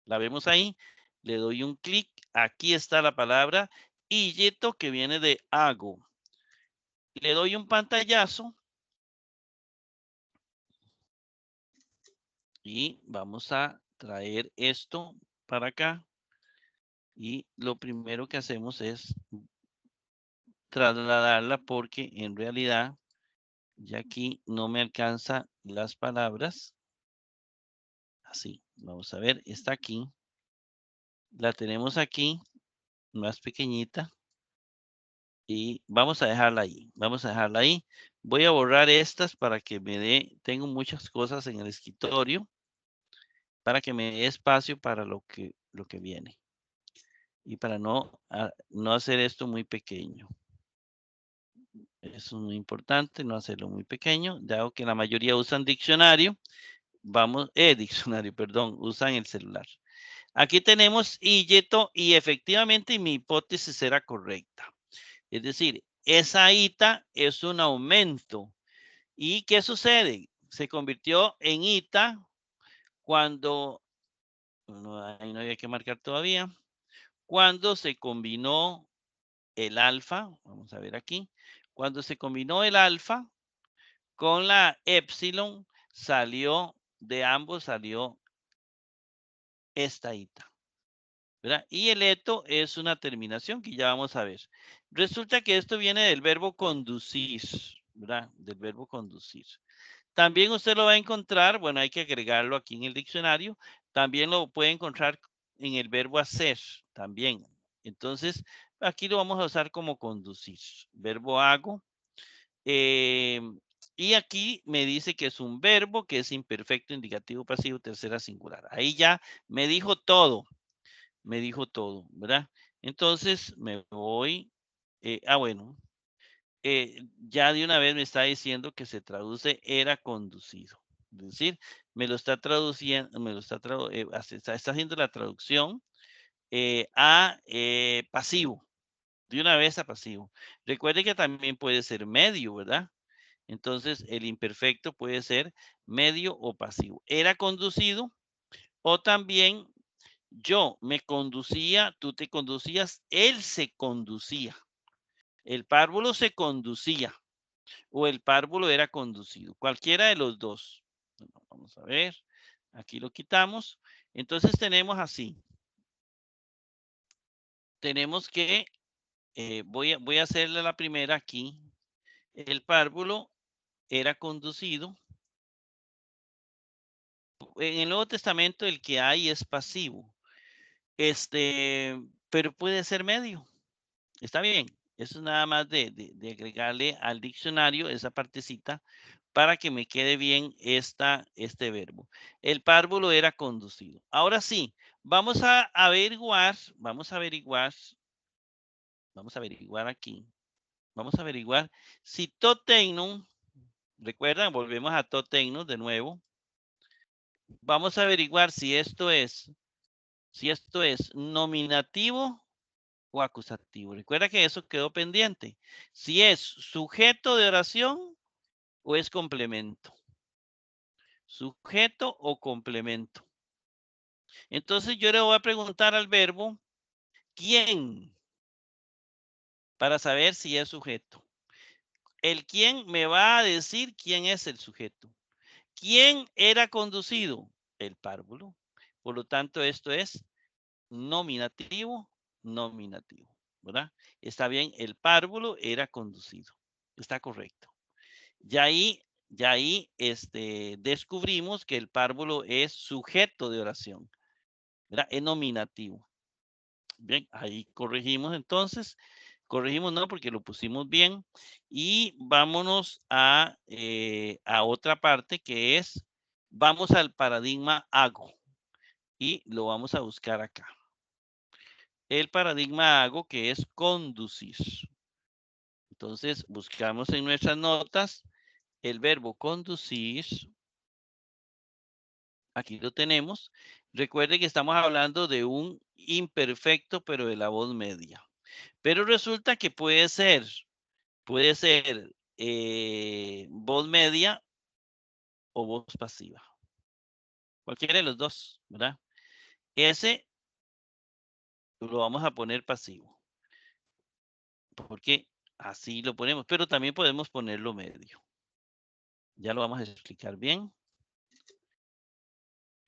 La vemos ahí. Le doy un clic. Aquí está la palabra iyeto que viene de hago. Le doy un pantallazo. Y vamos a traer esto para acá. Y lo primero que hacemos es trasladarla porque en realidad ya aquí no me alcanza las palabras. Así, vamos a ver, está aquí. La tenemos aquí, más pequeñita. Y vamos a dejarla ahí, vamos a dejarla ahí. Voy a borrar estas para que me dé, tengo muchas cosas en el escritorio, para que me dé espacio para lo que viene. Y para no hacer esto muy pequeño. Eso es muy importante, no hacerlo muy pequeño, dado que la mayoría usan diccionario. Diccionario, perdón, usan el celular. Aquí tenemos iyeto y efectivamente mi hipótesis era correcta. Es decir, esa ita es un aumento. ¿Y qué sucede? Se convirtió en ita cuando, ahí no había que marcar todavía, cuando se combinó el alfa, vamos a ver aquí, cuando se combinó el alfa con la epsilon, de ambos salió esta ita. ¿Verdad? Y el eto es una terminación que ya vamos a ver. Resulta que esto viene del verbo conducir, ¿verdad? Del verbo conducir. También usted lo va a encontrar, bueno, hay que agregarlo aquí en el diccionario. También lo puede encontrar en el verbo hacer, también. Entonces, aquí lo vamos a usar como conducir. Verbo hago. Y aquí me dice que es un verbo, que es imperfecto, indicativo, pasivo, tercera singular. Ahí ya me dijo todo, ¿verdad? Entonces me voy, bueno, ya de una vez me está diciendo que se traduce era conducido. Es decir, me lo está traduciendo, está haciendo la traducción a pasivo, de una vez a pasivo. Recuerde que también puede ser medio, ¿verdad? Entonces, el imperfecto puede ser medio o pasivo. Era conducido o también yo me conducía, tú te conducías, él se conducía. El párvulo se conducía o el párvulo era conducido. Cualquiera de los dos. Bueno, vamos a ver. Aquí lo quitamos. Entonces tenemos así. Tenemos que, voy a hacerle la primera aquí. El párvulo era conducido en el Nuevo Testamento el que hay es pasivo. Pero puede ser medio. Está bien. Eso es nada más de agregarle al diccionario esa partecita para que me quede bien este verbo. El párvulo era conducido. Ahora sí, vamos a averiguar aquí. Vamos a averiguar si toteinum, recuerdan, volvemos a toteinum de nuevo. Vamos a averiguar si esto es nominativo o acusativo. Recuerda que eso quedó pendiente. Si es sujeto de oración o es complemento. Sujeto o complemento. Entonces yo le voy a preguntar al verbo ¿quién? Para saber si es sujeto. El quién me va a decir quién es el sujeto. ¿Quién era conducido? El párvulo. Por lo tanto, esto es nominativo, ¿verdad? Está bien, el párvulo era conducido. Está correcto. Ya ahí descubrimos que el párvulo es sujeto de oración, ¿verdad? Es nominativo. Bien, ahí corregimos entonces. Corregimos no porque lo pusimos bien. Y vámonos a otra parte que es, vamos al paradigma hago. Y lo vamos a buscar acá. El paradigma hago que es conducir. Entonces buscamos en nuestras notas el verbo conducir. Aquí lo tenemos. Recuerde que estamos hablando de un imperfecto, pero de la voz media. Pero resulta que puede ser voz media o voz pasiva. Cualquiera de los dos, ¿verdad? Ese lo vamos a poner pasivo. Porque así lo ponemos, pero también podemos ponerlo medio. Ya lo vamos a explicar bien.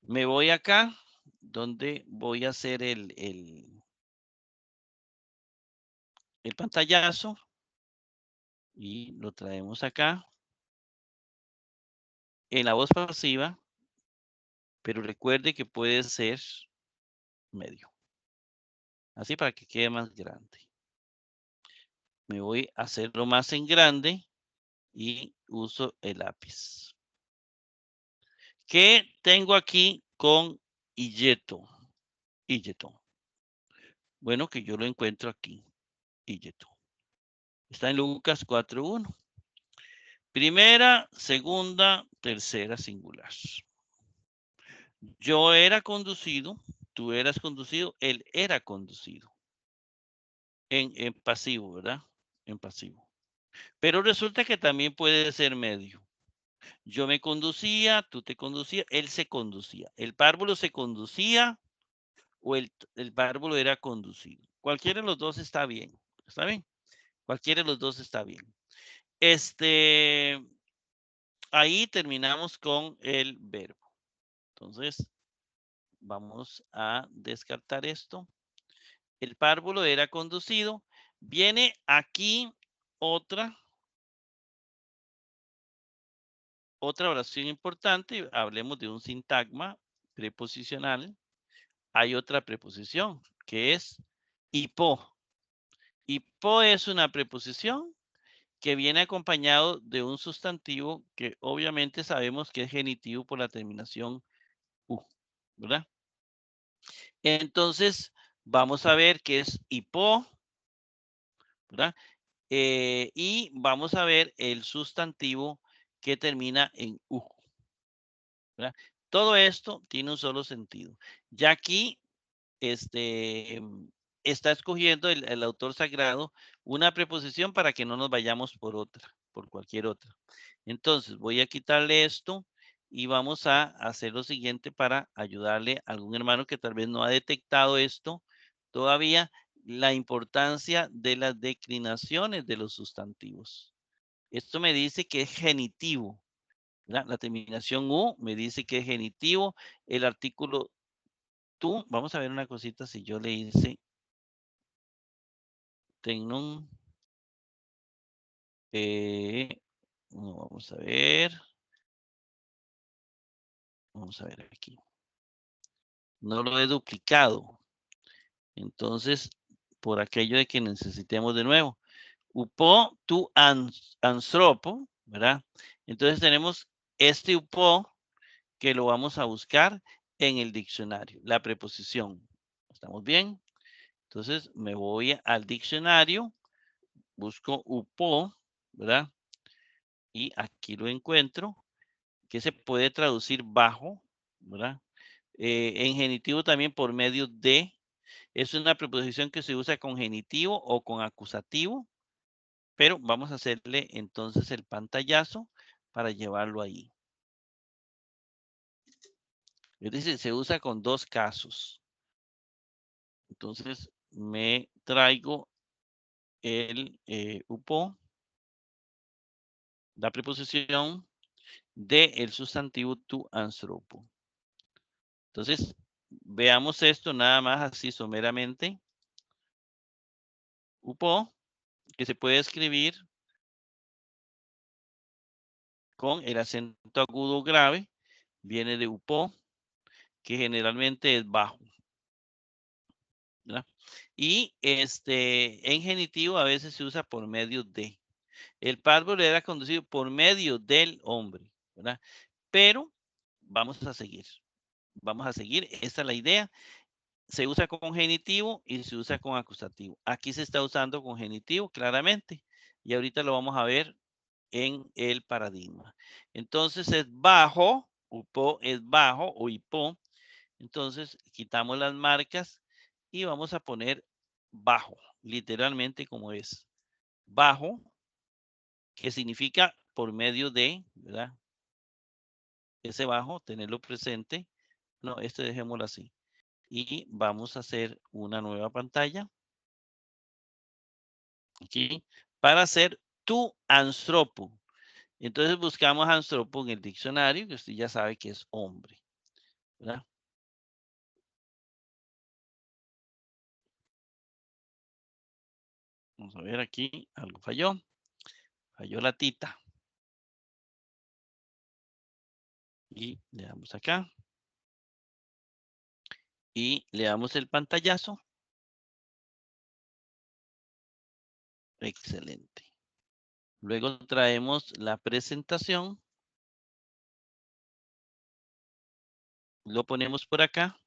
Me voy acá, donde voy a hacer el pantallazo. Y lo traemos acá. En la voz pasiva, pero recuerde que puede ser medio. Así para que quede más grande. Me voy a hacerlo más en grande y uso el lápiz. ¿Qué tengo aquí con Illeto? Illeto. Bueno, que yo lo encuentro aquí. Illeto. Está en Lucas 4:1. Primera, segunda, tercera singular. Yo era conducido, tú eras conducido, él era conducido. En pasivo, ¿verdad? En pasivo. Pero resulta que también puede ser medio. Yo me conducía, tú te conducías, él se conducía. El párvulo se conducía o el párvulo era conducido. Cualquiera de los dos está bien. ¿Está bien? Cualquiera de los dos está bien. Ahí terminamos con el verbo. Entonces, vamos a descartar esto. El párvulo era conducido. Viene aquí otra oración importante. Hablemos de un sintagma preposicional. Hay otra preposición que es hipo. Hipo es una preposición que viene acompañado de un sustantivo que obviamente sabemos que es genitivo por la terminación u, ¿verdad? Entonces, vamos a ver qué es hipo, ¿verdad? Y vamos a ver el sustantivo que termina en u, ¿verdad? Todo esto tiene un solo sentido. Ya aquí, está escogiendo el autor sagrado una preposición para que no nos vayamos por otra, por cualquier otra. Entonces, voy a quitarle esto y vamos a hacer lo siguiente para ayudarle a algún hermano que tal vez no ha detectado esto todavía, la importancia de las declinaciones de los sustantivos. Esto me dice que es genitivo, ¿verdad? La terminación U me dice que es genitivo. El artículo tú, vamos a ver una cosita si yo le hice tecnum. Vamos a ver. Vamos a ver aquí. No lo he duplicado. Entonces, por aquello de que necesitemos de nuevo. Upo tu anstropo, ¿verdad? Entonces tenemos este upo que lo vamos a buscar en el diccionario, la preposición. ¿Estamos bien? Entonces me voy al diccionario, busco upo, ¿verdad? Y aquí lo encuentro, que se puede traducir bajo, ¿verdad? En genitivo también por medio de. Es una preposición que se usa con genitivo o con acusativo, pero vamos a hacerle entonces el pantallazo para llevarlo ahí. Es decir, se usa con dos casos. Entonces me traigo el upo, la preposición del sustantivo tu anstropo. Entonces, veamos esto nada más así someramente. Upo, que se puede escribir con el acento agudo grave, viene de upo, que generalmente es bajo, ¿verdad? Y en genitivo a veces se usa por medio de. El párvulo era conducido por medio del hombre, ¿verdad? Pero vamos a seguir. Vamos a seguir. Esta es la idea. Se usa con genitivo y se usa con acusativo. Aquí se está usando con genitivo claramente. Y ahorita lo vamos a ver en el paradigma. Entonces es bajo, upo es bajo o hipo. Entonces quitamos las marcas y vamos a poner bajo, literalmente como es. Bajo, que significa por medio de, ¿verdad? Ese bajo, tenerlo presente. No, dejémoslo así. Y vamos a hacer una nueva pantalla. Aquí. Para hacer tu anstropo. Entonces buscamos anstropo en el diccionario, que usted ya sabe que es hombre, ¿verdad? Vamos a ver aquí, algo falló. Falló la tita. Y le damos acá. Y le damos el pantallazo. Excelente. Luego traemos la presentación. Lo ponemos por acá.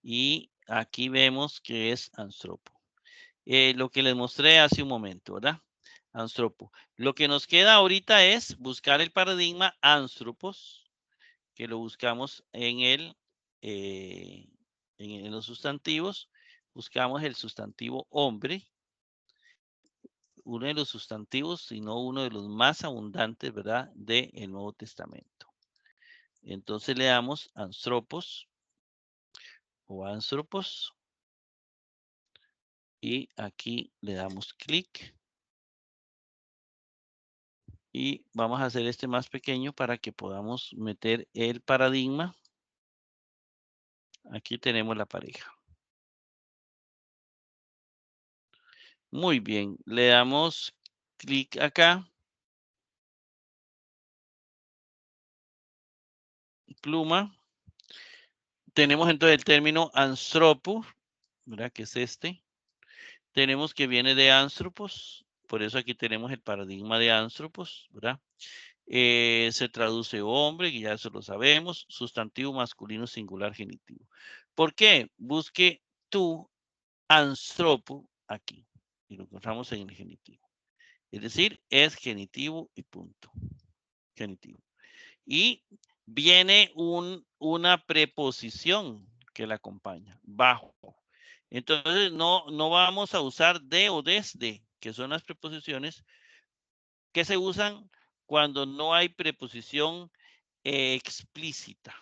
Y aquí vemos que es anstropo. Lo que les mostré hace un momento, ¿verdad? Anstropo. Lo que nos queda ahorita es buscar el paradigma anstropos, que lo buscamos en los sustantivos. Buscamos el sustantivo hombre, uno de los sustantivos, sino uno de los más abundantes, ¿verdad? Del Nuevo Testamento. Entonces le damos anstropos o anstropos. Y aquí le damos clic. Y vamos a hacer este más pequeño para que podamos meter el paradigma. Aquí tenemos la pareja. Muy bien, le damos clic acá. Pluma. Tenemos entonces el término anstropo, ¿verdad? Que es este. Tenemos que viene de anstropos, por eso aquí tenemos el paradigma de anstropos, ¿verdad? Se traduce hombre, que ya eso lo sabemos, sustantivo masculino singular genitivo. ¿Por qué? Busque tu anstropo aquí y lo encontramos en el genitivo. Es decir, es genitivo y punto. Genitivo. Y viene una preposición que la acompaña, bajo. Entonces, no vamos a usar de o desde, que son las preposiciones que se usan cuando no hay preposición explícita.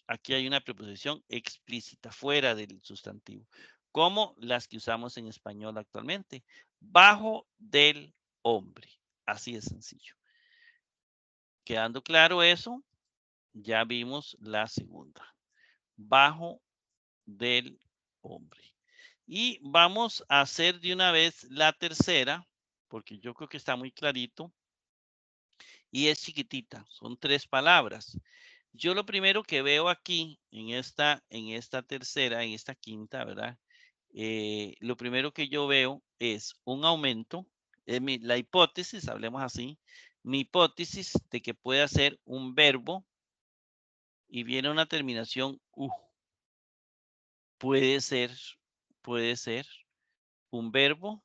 Aquí hay una preposición explícita, fuera del sustantivo, como las que usamos en español actualmente. Bajo del hombre. Así de sencillo. Quedando claro eso, ya vimos la segunda. Bajo del hombre. Y vamos a hacer de una vez la tercera, porque yo creo que está muy clarito. Y es chiquitita, son 3 palabras. yo lo primero que veo aquí en esta tercera, en esta quinta, ¿verdad? Lo primero que yo veo es un aumento, la hipótesis, hablemos así, mi hipótesis de que pueda ser un verbo y viene una terminación U. Puede ser un verbo,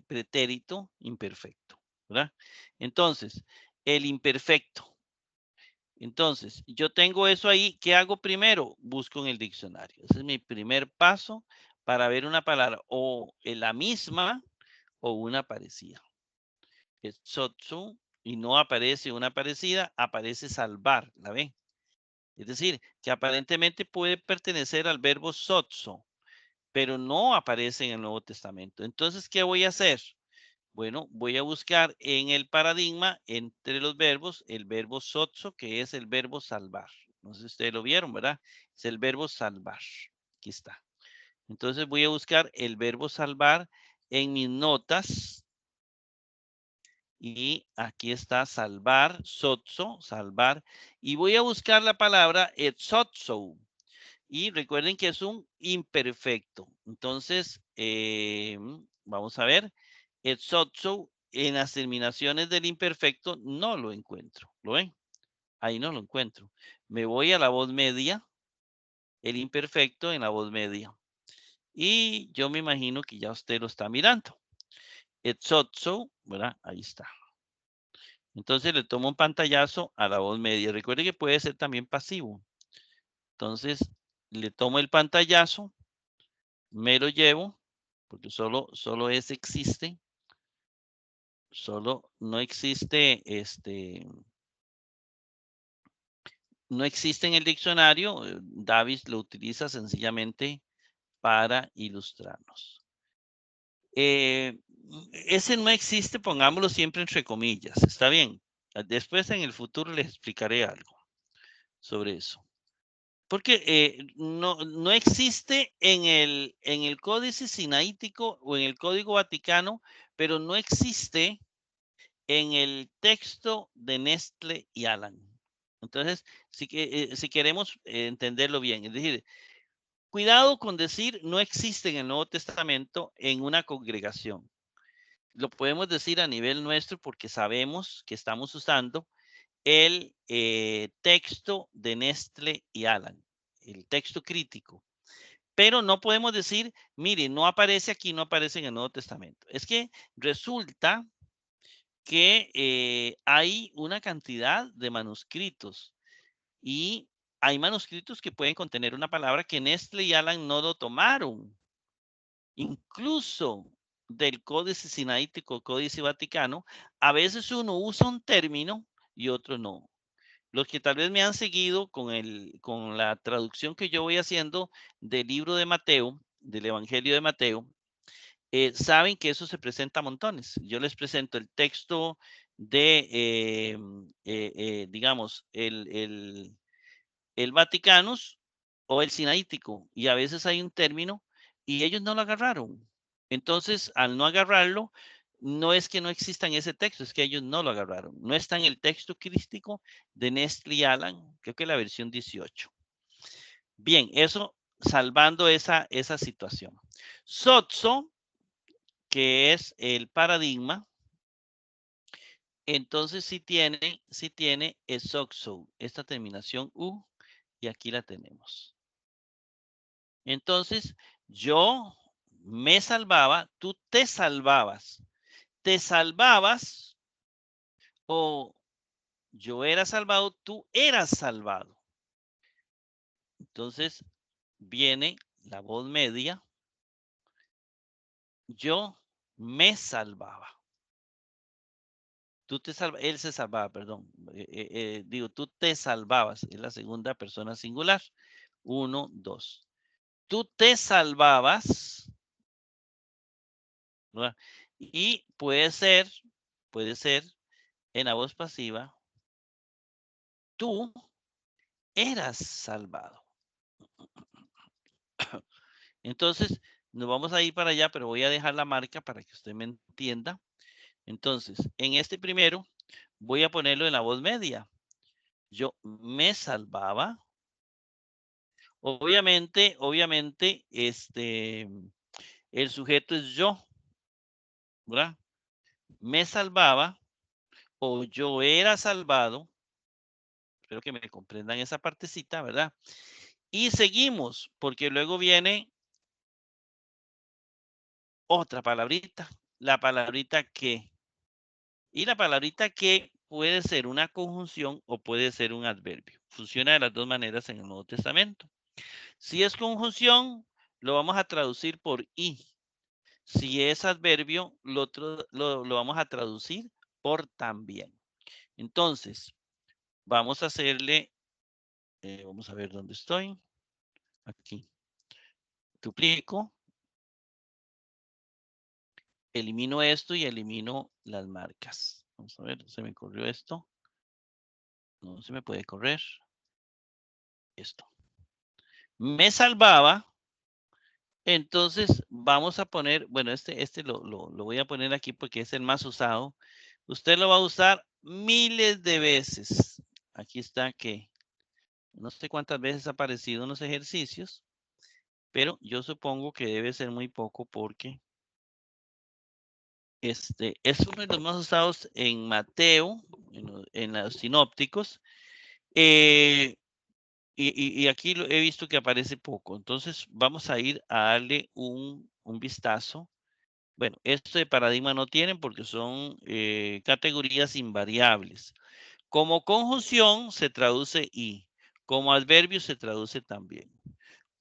pretérito imperfecto, ¿verdad? Entonces, el imperfecto. Entonces, yo tengo eso ahí. ¿Qué hago primero? Busco en el diccionario. Ese es mi primer paso para ver una palabra o en la misma o una parecida. Es sotsu y no aparece una parecida, aparece salvar, ¿la ven? Es decir, que aparentemente puede pertenecer al verbo sotso, pero no aparece en el Nuevo Testamento. Entonces, ¿qué voy a hacer? Bueno, voy a buscar en el paradigma entre los verbos el verbo sotso, que es el verbo salvar. No sé si ustedes lo vieron, ¿verdad? Es el verbo salvar. Aquí está. Entonces voy a buscar el verbo salvar en mis notas. Y aquí está salvar, sotso, salvar. Y voy a buscar la palabra etsotso. Y recuerden que es un imperfecto. Entonces, vamos a ver. Etsotso en las terminaciones del imperfecto no lo encuentro. ¿Lo ven? Ahí no lo encuentro. Me voy a la voz media, el imperfecto en la voz media. Y yo me imagino que ya usted lo está mirando. Etsotso, ¿verdad? Ahí está. Entonces le tomo un pantallazo a la voz media. Recuerde que puede ser también pasivo. Entonces le tomo el pantallazo, me lo llevo, porque solo existe, solo no existe no existe en el diccionario. Davis lo utiliza sencillamente para ilustrarnos. Ese no existe, pongámoslo siempre entre comillas, ¿está bien? Después en el futuro les explicaré algo sobre eso. Porque no existe en el Códice Sinaítico o en el Código Vaticano, pero no existe en el texto de Nestle y Alan. Entonces, si queremos entenderlo bien, es decir, cuidado con decir no existe en el Nuevo Testamento en una congregación. Lo podemos decir a nivel nuestro porque sabemos que estamos usando el texto de Nestle y Alan, el texto crítico. Pero no podemos decir, mire, no aparece aquí, no aparece en el Nuevo Testamento. Es que resulta que hay una cantidad de manuscritos y hay manuscritos que pueden contener una palabra que Nestle y Alan no lo tomaron. Incluso del Códice Sinaítico, Códice Vaticano, a veces uno usa un término y otro no. Los que tal vez me han seguido con la traducción que yo voy haciendo del libro de Mateo, del Evangelio de Mateo, saben que eso se presenta a montones. Yo les presento el texto de, digamos, el Vaticanus o el Sinaítico, y a veces hay un término y ellos no lo agarraron. Entonces, al no agarrarlo, no es que no exista en ese texto, es que ellos no lo agarraron. No está en el texto crístico de Nestle y Alan, creo que la versión 18. Bien, eso salvando esa situación. Sotso, que es el paradigma, entonces sí tiene exoxo, esta terminación U, y aquí la tenemos. Entonces, yo me salvaba, tú te salvabas. Te salvabas o yo era salvado, tú eras salvado. Entonces, viene la voz media. Yo me salvaba. Tú te salvabas, él se salvaba, perdón. Digo, tú te salvabas. Es la segunda persona singular. 1, 2. Tú te salvabas, ¿verdad? Y puede ser en la voz pasiva, tú eras salvado. Entonces, nos vamos a ir para allá, pero voy a dejar la marca para que usted me entienda. Entonces, en este primero, voy a ponerlo en la voz media. yo me salvaba. Obviamente, el sujeto es yo, ¿verdad? Me salvaba o yo era salvado. Espero que me comprendan esa partecita, ¿verdad? Y seguimos, porque luego viene otra palabrita, la palabrita que. Y la palabrita que puede ser una conjunción o puede ser un adverbio. Funciona de las dos maneras en el Nuevo Testamento. Si es conjunción, lo vamos a traducir por y. Si es adverbio, lo vamos a traducir por también. Entonces, vamos a hacerle, vamos a ver dónde estoy. Aquí. Duplico. Elimino esto y elimino las marcas. Vamos a ver, se me corrió esto. No se me puede correr. Esto. Me salvaba. Entonces vamos a poner, bueno, este lo voy a poner aquí porque es el más usado. Usted lo va a usar miles de veces. Aquí está que no sé cuántas veces ha aparecido en los ejercicios, pero yo supongo que debe ser muy poco porque es uno de los más usados en Mateo, en los sinópticos. Y aquí he visto que aparece poco. Entonces vamos a ir a darle un vistazo. Bueno, esto de paradigma no tienen porque son categorías invariables. Como conjunción se traduce y. Como adverbio se traduce también.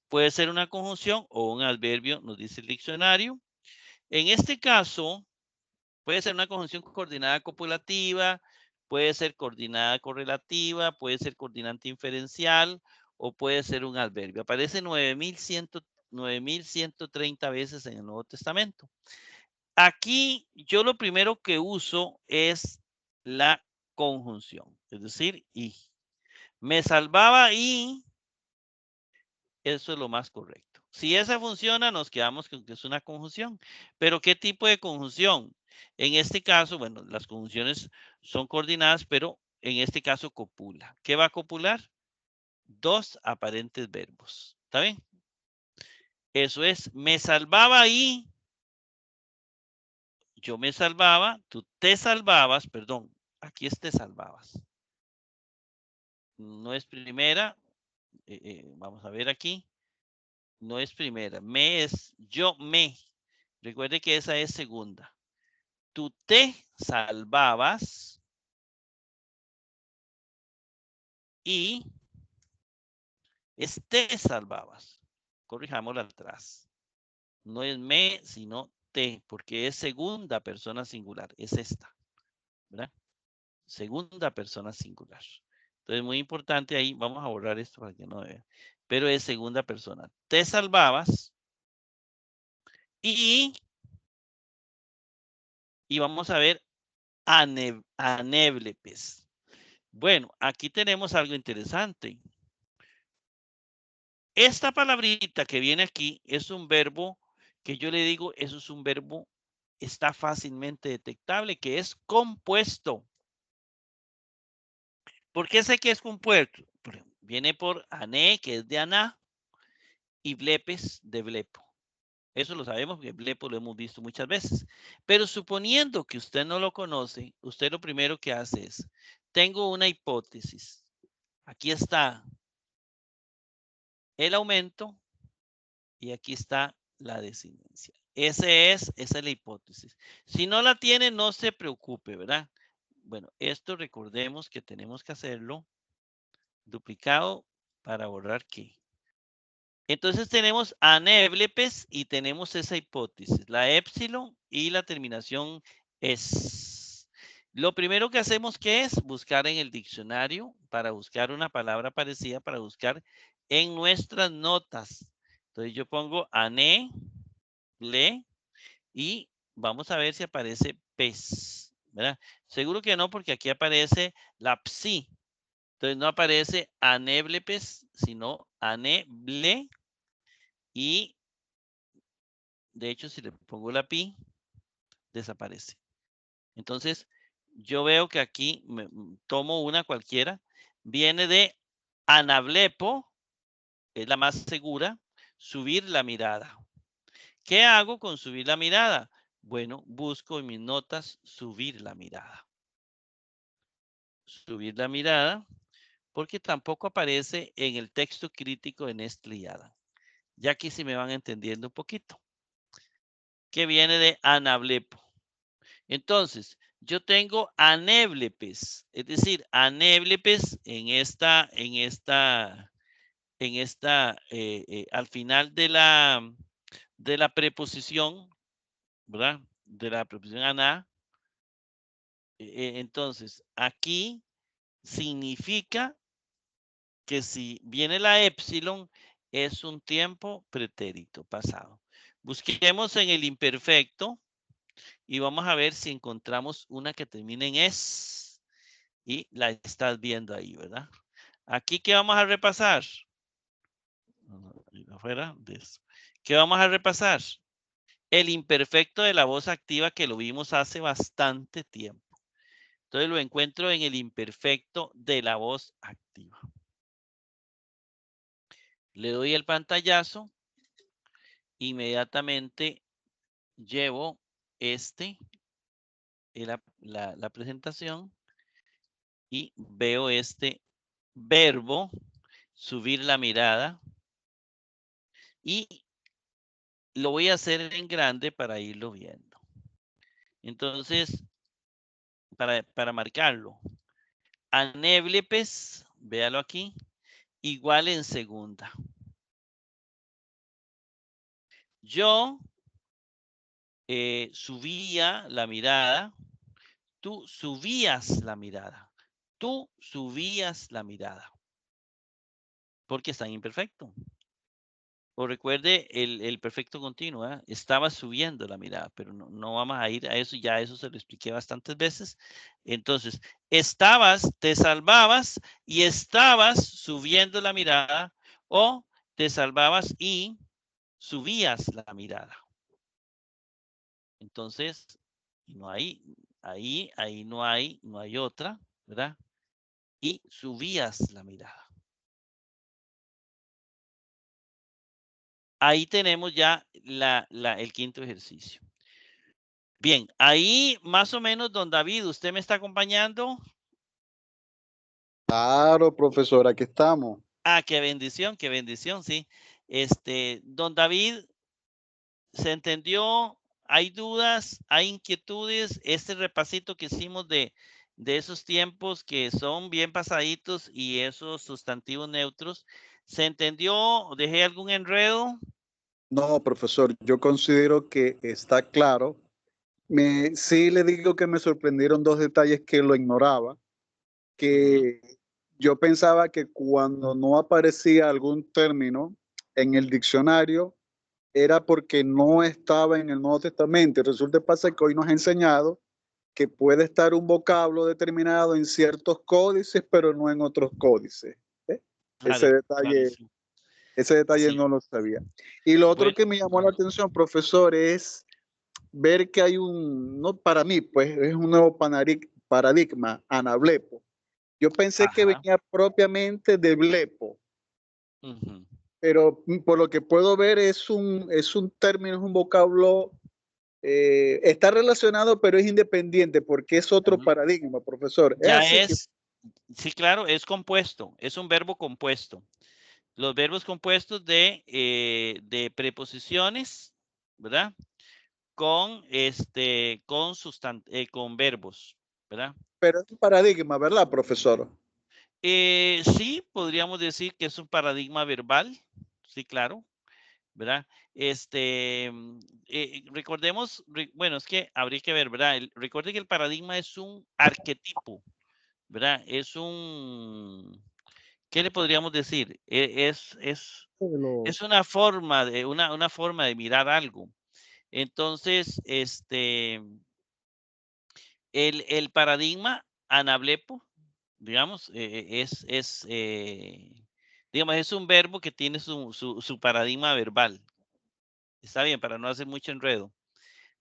Puede ser una conjunción o un adverbio, nos dice el diccionario. En este caso, puede ser una conjunción coordinada copulativa, puede ser coordinada correlativa, puede ser coordinante inferencial o puede ser un adverbio. Aparece 9,130 veces en el Nuevo Testamento. Aquí yo lo primero que uso es la conjunción, es decir, y. Me salvaba y eso es lo más correcto. Si esa funciona, nos quedamos con que es una conjunción. Pero ¿qué tipo de conjunción? En este caso, bueno, las conjunciones son coordinadas, pero en este caso copula. ¿Qué va a copular? Dos aparentes verbos. ¿Está bien? Eso es, me salvaba y yo me salvaba, tú te salvabas, perdón, aquí es te salvabas. No es primera, vamos a ver aquí, no es primera, me es yo me. Recuerde que esa es segunda. Tú te salvabas y te salvabas. Corrijámoslo atrás. No es me, sino te, porque es segunda persona singular. Es esta, ¿verdad? Segunda persona singular. Entonces, muy importante ahí. Vamos a borrar esto para que no vea. Pero es segunda persona. Te salvabas y vamos a ver anéblepes. Bueno, aquí tenemos algo interesante. Esta palabrita que viene aquí es un verbo que yo le digo, eso es un verbo, está fácilmente detectable, que es compuesto. ¿Por qué sé que es compuesto? Viene por ané, que es de aná, y blepes, de blepo. Eso lo sabemos, porque blepo lo hemos visto muchas veces. Pero suponiendo que usted no lo conoce, usted lo primero que hace es, tengo una hipótesis. Aquí está el aumento y aquí está la desindencia. Esa es la hipótesis. Si no la tiene, no se preocupe, ¿verdad? Bueno, esto recordemos que tenemos que hacerlo duplicado para borrar que. Entonces tenemos anéblepes y tenemos esa hipótesis, la épsilon y la terminación es. Lo primero que hacemos que es buscar en el diccionario para buscar una palabra parecida, para buscar en nuestras notas. Entonces yo pongo ané, ble, y vamos a ver si aparece pez, ¿verdad? Seguro que no, porque aquí aparece la psi. Entonces no aparece anéblepes, sino aneble. Y de hecho, si le pongo la pi, desaparece. Entonces, yo veo que aquí tomo una cualquiera. Viene de anablepo, es la más segura, subir la mirada. ¿Qué hago con subir la mirada? Bueno, busco en mis notas subir la mirada. Subir la mirada, porque tampoco aparece en el texto crítico en Estriada. Ya aquí sí me van entendiendo un poquito. Que viene de anablepo. Entonces, yo tengo anéblepes, es decir, anéblepes al final de la preposición, ¿verdad? De la preposición aná. Entonces, aquí significa que si viene la épsilon, es un tiempo pretérito pasado. Busquemos en el imperfecto y vamos a ver si encontramos una que termine en es y la estás viendo ahí, ¿verdad? Aquí, ¿qué vamos a repasar? Afuera de eso. ¿Qué vamos a repasar? El imperfecto de la voz activa que lo vimos hace bastante tiempo. Entonces lo encuentro en el imperfecto de la voz activa. Le doy el pantallazo. Inmediatamente llevo la presentación y veo este verbo, subir la mirada, y lo voy a hacer en grande para irlo viendo. Entonces, para marcarlo, anéblepes, véalo aquí, igual en segunda. Yo subía la mirada, tú subías la mirada, tú subías la mirada, porque está en imperfecto. O recuerde el perfecto continuo, ¿eh? Estaba subiendo la mirada, pero no vamos a ir a eso, ya eso se lo expliqué bastantes veces. Entonces, estabas, te salvabas y estabas subiendo la mirada, o te salvabas y subías la mirada. Entonces, no hay, ahí no hay otra, ¿verdad? Y subías la mirada. Ahí tenemos ya el quinto ejercicio. Bien, ahí más o menos, don David, ¿usted me está acompañando? Claro, profesor, aquí estamos. Ah, qué bendición, sí. Don David, ¿se entendió? ¿Hay dudas? ¿Hay inquietudes? Este repasito que hicimos de esos tiempos que son bien pasaditos y esos sustantivos neutros, ¿se entendió? ¿Dejé algún enredo? No, profesor, yo considero que está claro. Sí le digo que me sorprendieron dos detalles que lo ignoraba, que yo pensaba que cuando no aparecía algún término en el diccionario era porque no estaba en el Nuevo Testamento. Y resulta pasa que hoy nos ha enseñado que puede estar un vocablo determinado en ciertos códices, pero no en otros códices. ¿Eh? Ese detalle, Clarísimo. ese detalle Sí. no lo sabía. Y lo otro Bueno, que me llamó la atención, profesor, es ver que hay no para mí, pues es un nuevo paradigma, anablepo. Yo pensé que ajá. venía propiamente de blepo, Ujú. pero por lo que puedo ver es un término, es un vocablo, está relacionado, pero es independiente porque es otro Ujú. paradigma, profesor. Es Ya así. es, sí, claro, es compuesto, es un verbo compuesto. Los verbos compuestos de preposiciones, ¿verdad? Con verbos, ¿verdad? Pero es un paradigma, ¿verdad, profesor? Sí, podríamos decir que es un paradigma verbal, sí, claro, ¿verdad? Recordemos, bueno, es que habría que ver, ¿verdad? Recuerde que el paradigma es un arquetipo, ¿verdad? ¿Qué le podríamos decir? Es una forma de mirar algo. Entonces, el paradigma anablepo, digamos, digamos, es un verbo que tiene su paradigma verbal. Está bien, para no hacer mucho enredo.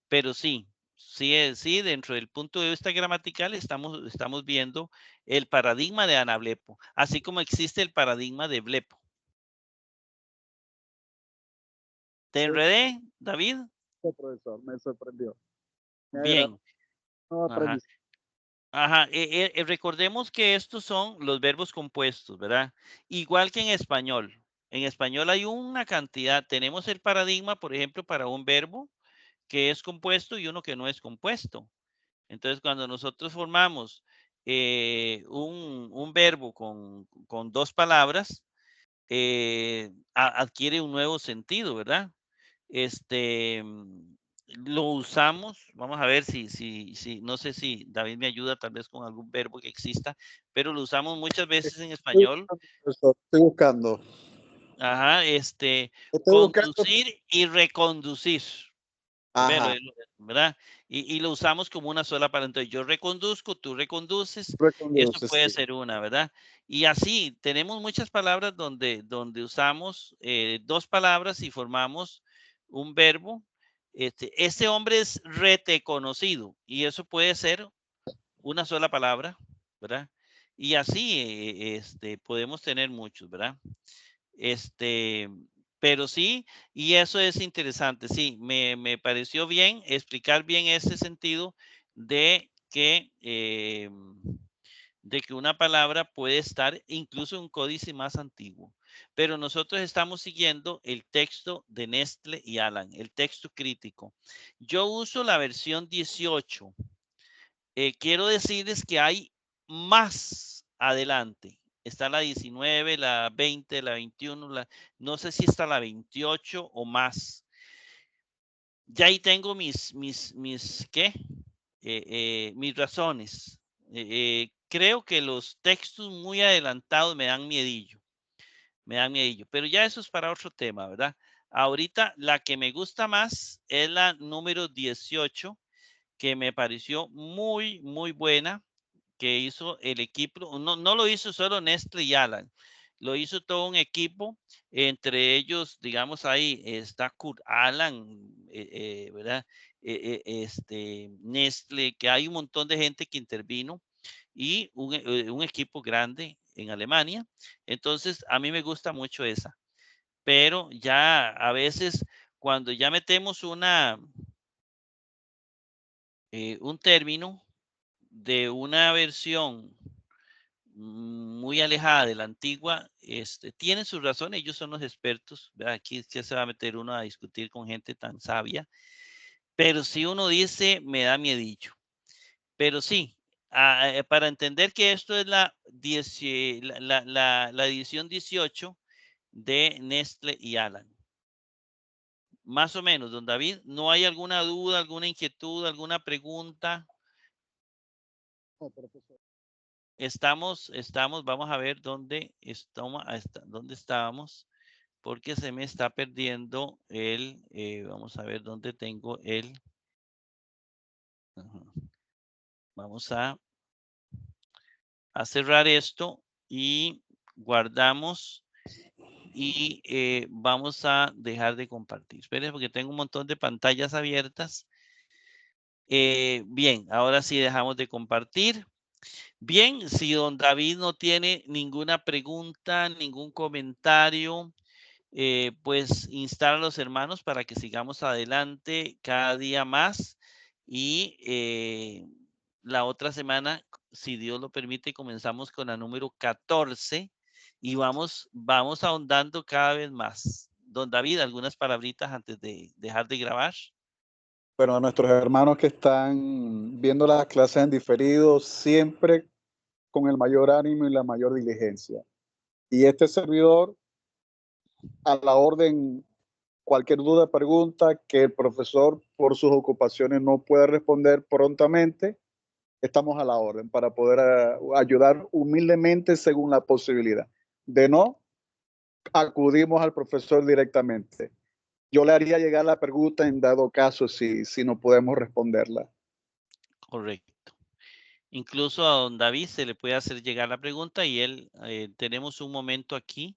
Pero sí, sí, dentro del punto de vista gramatical estamos viendo el paradigma de anablepo, así como existe el paradigma de blepo. ¿Te enredé, David? Sí, profesor, me sorprendió. Me agradó. Bien. No Ajá. aprendí. Ajá. Recordemos que estos son los verbos compuestos, ¿verdad? Igual que en español. En español hay una cantidad. Tenemos el paradigma, por ejemplo, para un verbo que es compuesto y uno que no es compuesto. Entonces, cuando nosotros formamos un verbo con dos palabras, adquiere un nuevo sentido, ¿verdad? Este, lo usamos, vamos a ver si, no sé si David me ayuda tal vez con algún verbo que exista, pero lo usamos muchas veces en Estoy español. buscando, profesor, estoy buscando. Ajá, Estoy buscando. conducir y reconducir. Velo, Ajá, ¿verdad? Y lo usamos como una sola palabra. Entonces, yo reconduzco, tú reconduces, eso reconduce, puede sí. ser una, ¿verdad? Y así, tenemos muchas palabras donde usamos dos palabras y formamos un verbo. Este hombre es rete conocido y eso puede ser una sola palabra, ¿verdad? Y así podemos tener muchos, ¿verdad? Este, pero sí, y eso es interesante, sí, me pareció bien explicar bien ese sentido de de que una palabra puede estar incluso en un códice más antiguo. Pero nosotros estamos siguiendo el texto de Nestle y Alan, el texto crítico. Yo uso la versión 18. Quiero decirles que hay más adelante. Está la 19, la 20, la 21, no sé si está la 28 o más. Ya ahí tengo ¿qué? Mis razones. Creo que los textos muy adelantados me dan miedillo, pero ya eso es para otro tema, ¿verdad? Ahorita la que me gusta más es la número 18, que me pareció muy buena, que hizo el equipo, no lo hizo solo Nestle y Alan, lo hizo todo un equipo, entre ellos, digamos, ahí está Kurt Alan, ¿verdad? Nestle, que hay un montón de gente que intervino y un equipo grande en Alemania. Entonces, a mí me gusta mucho esa, pero ya a veces cuando ya metemos un término de una versión muy alejada de la antigua, tienen sus razones, ellos son los expertos, ¿verdad? Aquí ya se va a meter uno a discutir con gente tan sabia, pero si uno dice, me da miedillo. Pero sí, para entender que esto es la edición 18 de Nestle y Alan. Más o menos, don David, ¿no hay alguna duda, alguna inquietud, alguna pregunta? No, profesor. Vamos a ver dónde estábamos, porque se me está perdiendo vamos a ver dónde tengo ajá. Vamos a cerrar esto y guardamos y vamos a dejar de compartir. Esperen porque tengo un montón de pantallas abiertas. Bien, ahora sí dejamos de compartir. Bien, si don David no tiene ninguna pregunta, ningún comentario, pues instar a los hermanos para que sigamos adelante cada día más y la otra semana, si Dios lo permite, comenzamos con la número 14 y vamos ahondando cada vez más. Don David, algunas palabritas antes de dejar de grabar. Bueno, a nuestros hermanos que están viendo las clases en diferido, siempre con el mayor ánimo y la mayor diligencia. Y este servidor, a la orden, cualquier duda, pregunta que el profesor por sus ocupaciones no pueda responder prontamente, estamos a la orden para poder ayudar humildemente según la posibilidad. De no, acudimos al profesor directamente. Yo le haría llegar la pregunta en dado caso si no podemos responderla. Correcto. Incluso a don David se le puede hacer llegar la pregunta y tenemos un momento aquí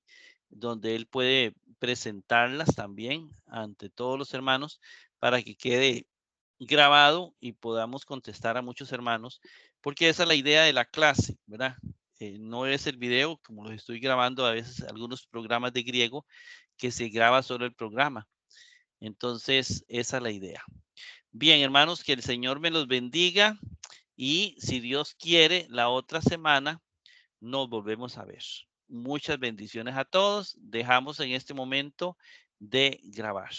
donde él puede presentarlas también ante todos los hermanos para que quede grabado y podamos contestar a muchos hermanos, porque esa es la idea de la clase, ¿verdad? No es el video, como los estoy grabando a veces algunos programas de griego, que se graba solo el programa. Entonces, esa es la idea. Bien, hermanos, que el Señor me los bendiga y si Dios quiere, la otra semana nos volvemos a ver. Muchas bendiciones a todos. Dejamos en este momento de grabar.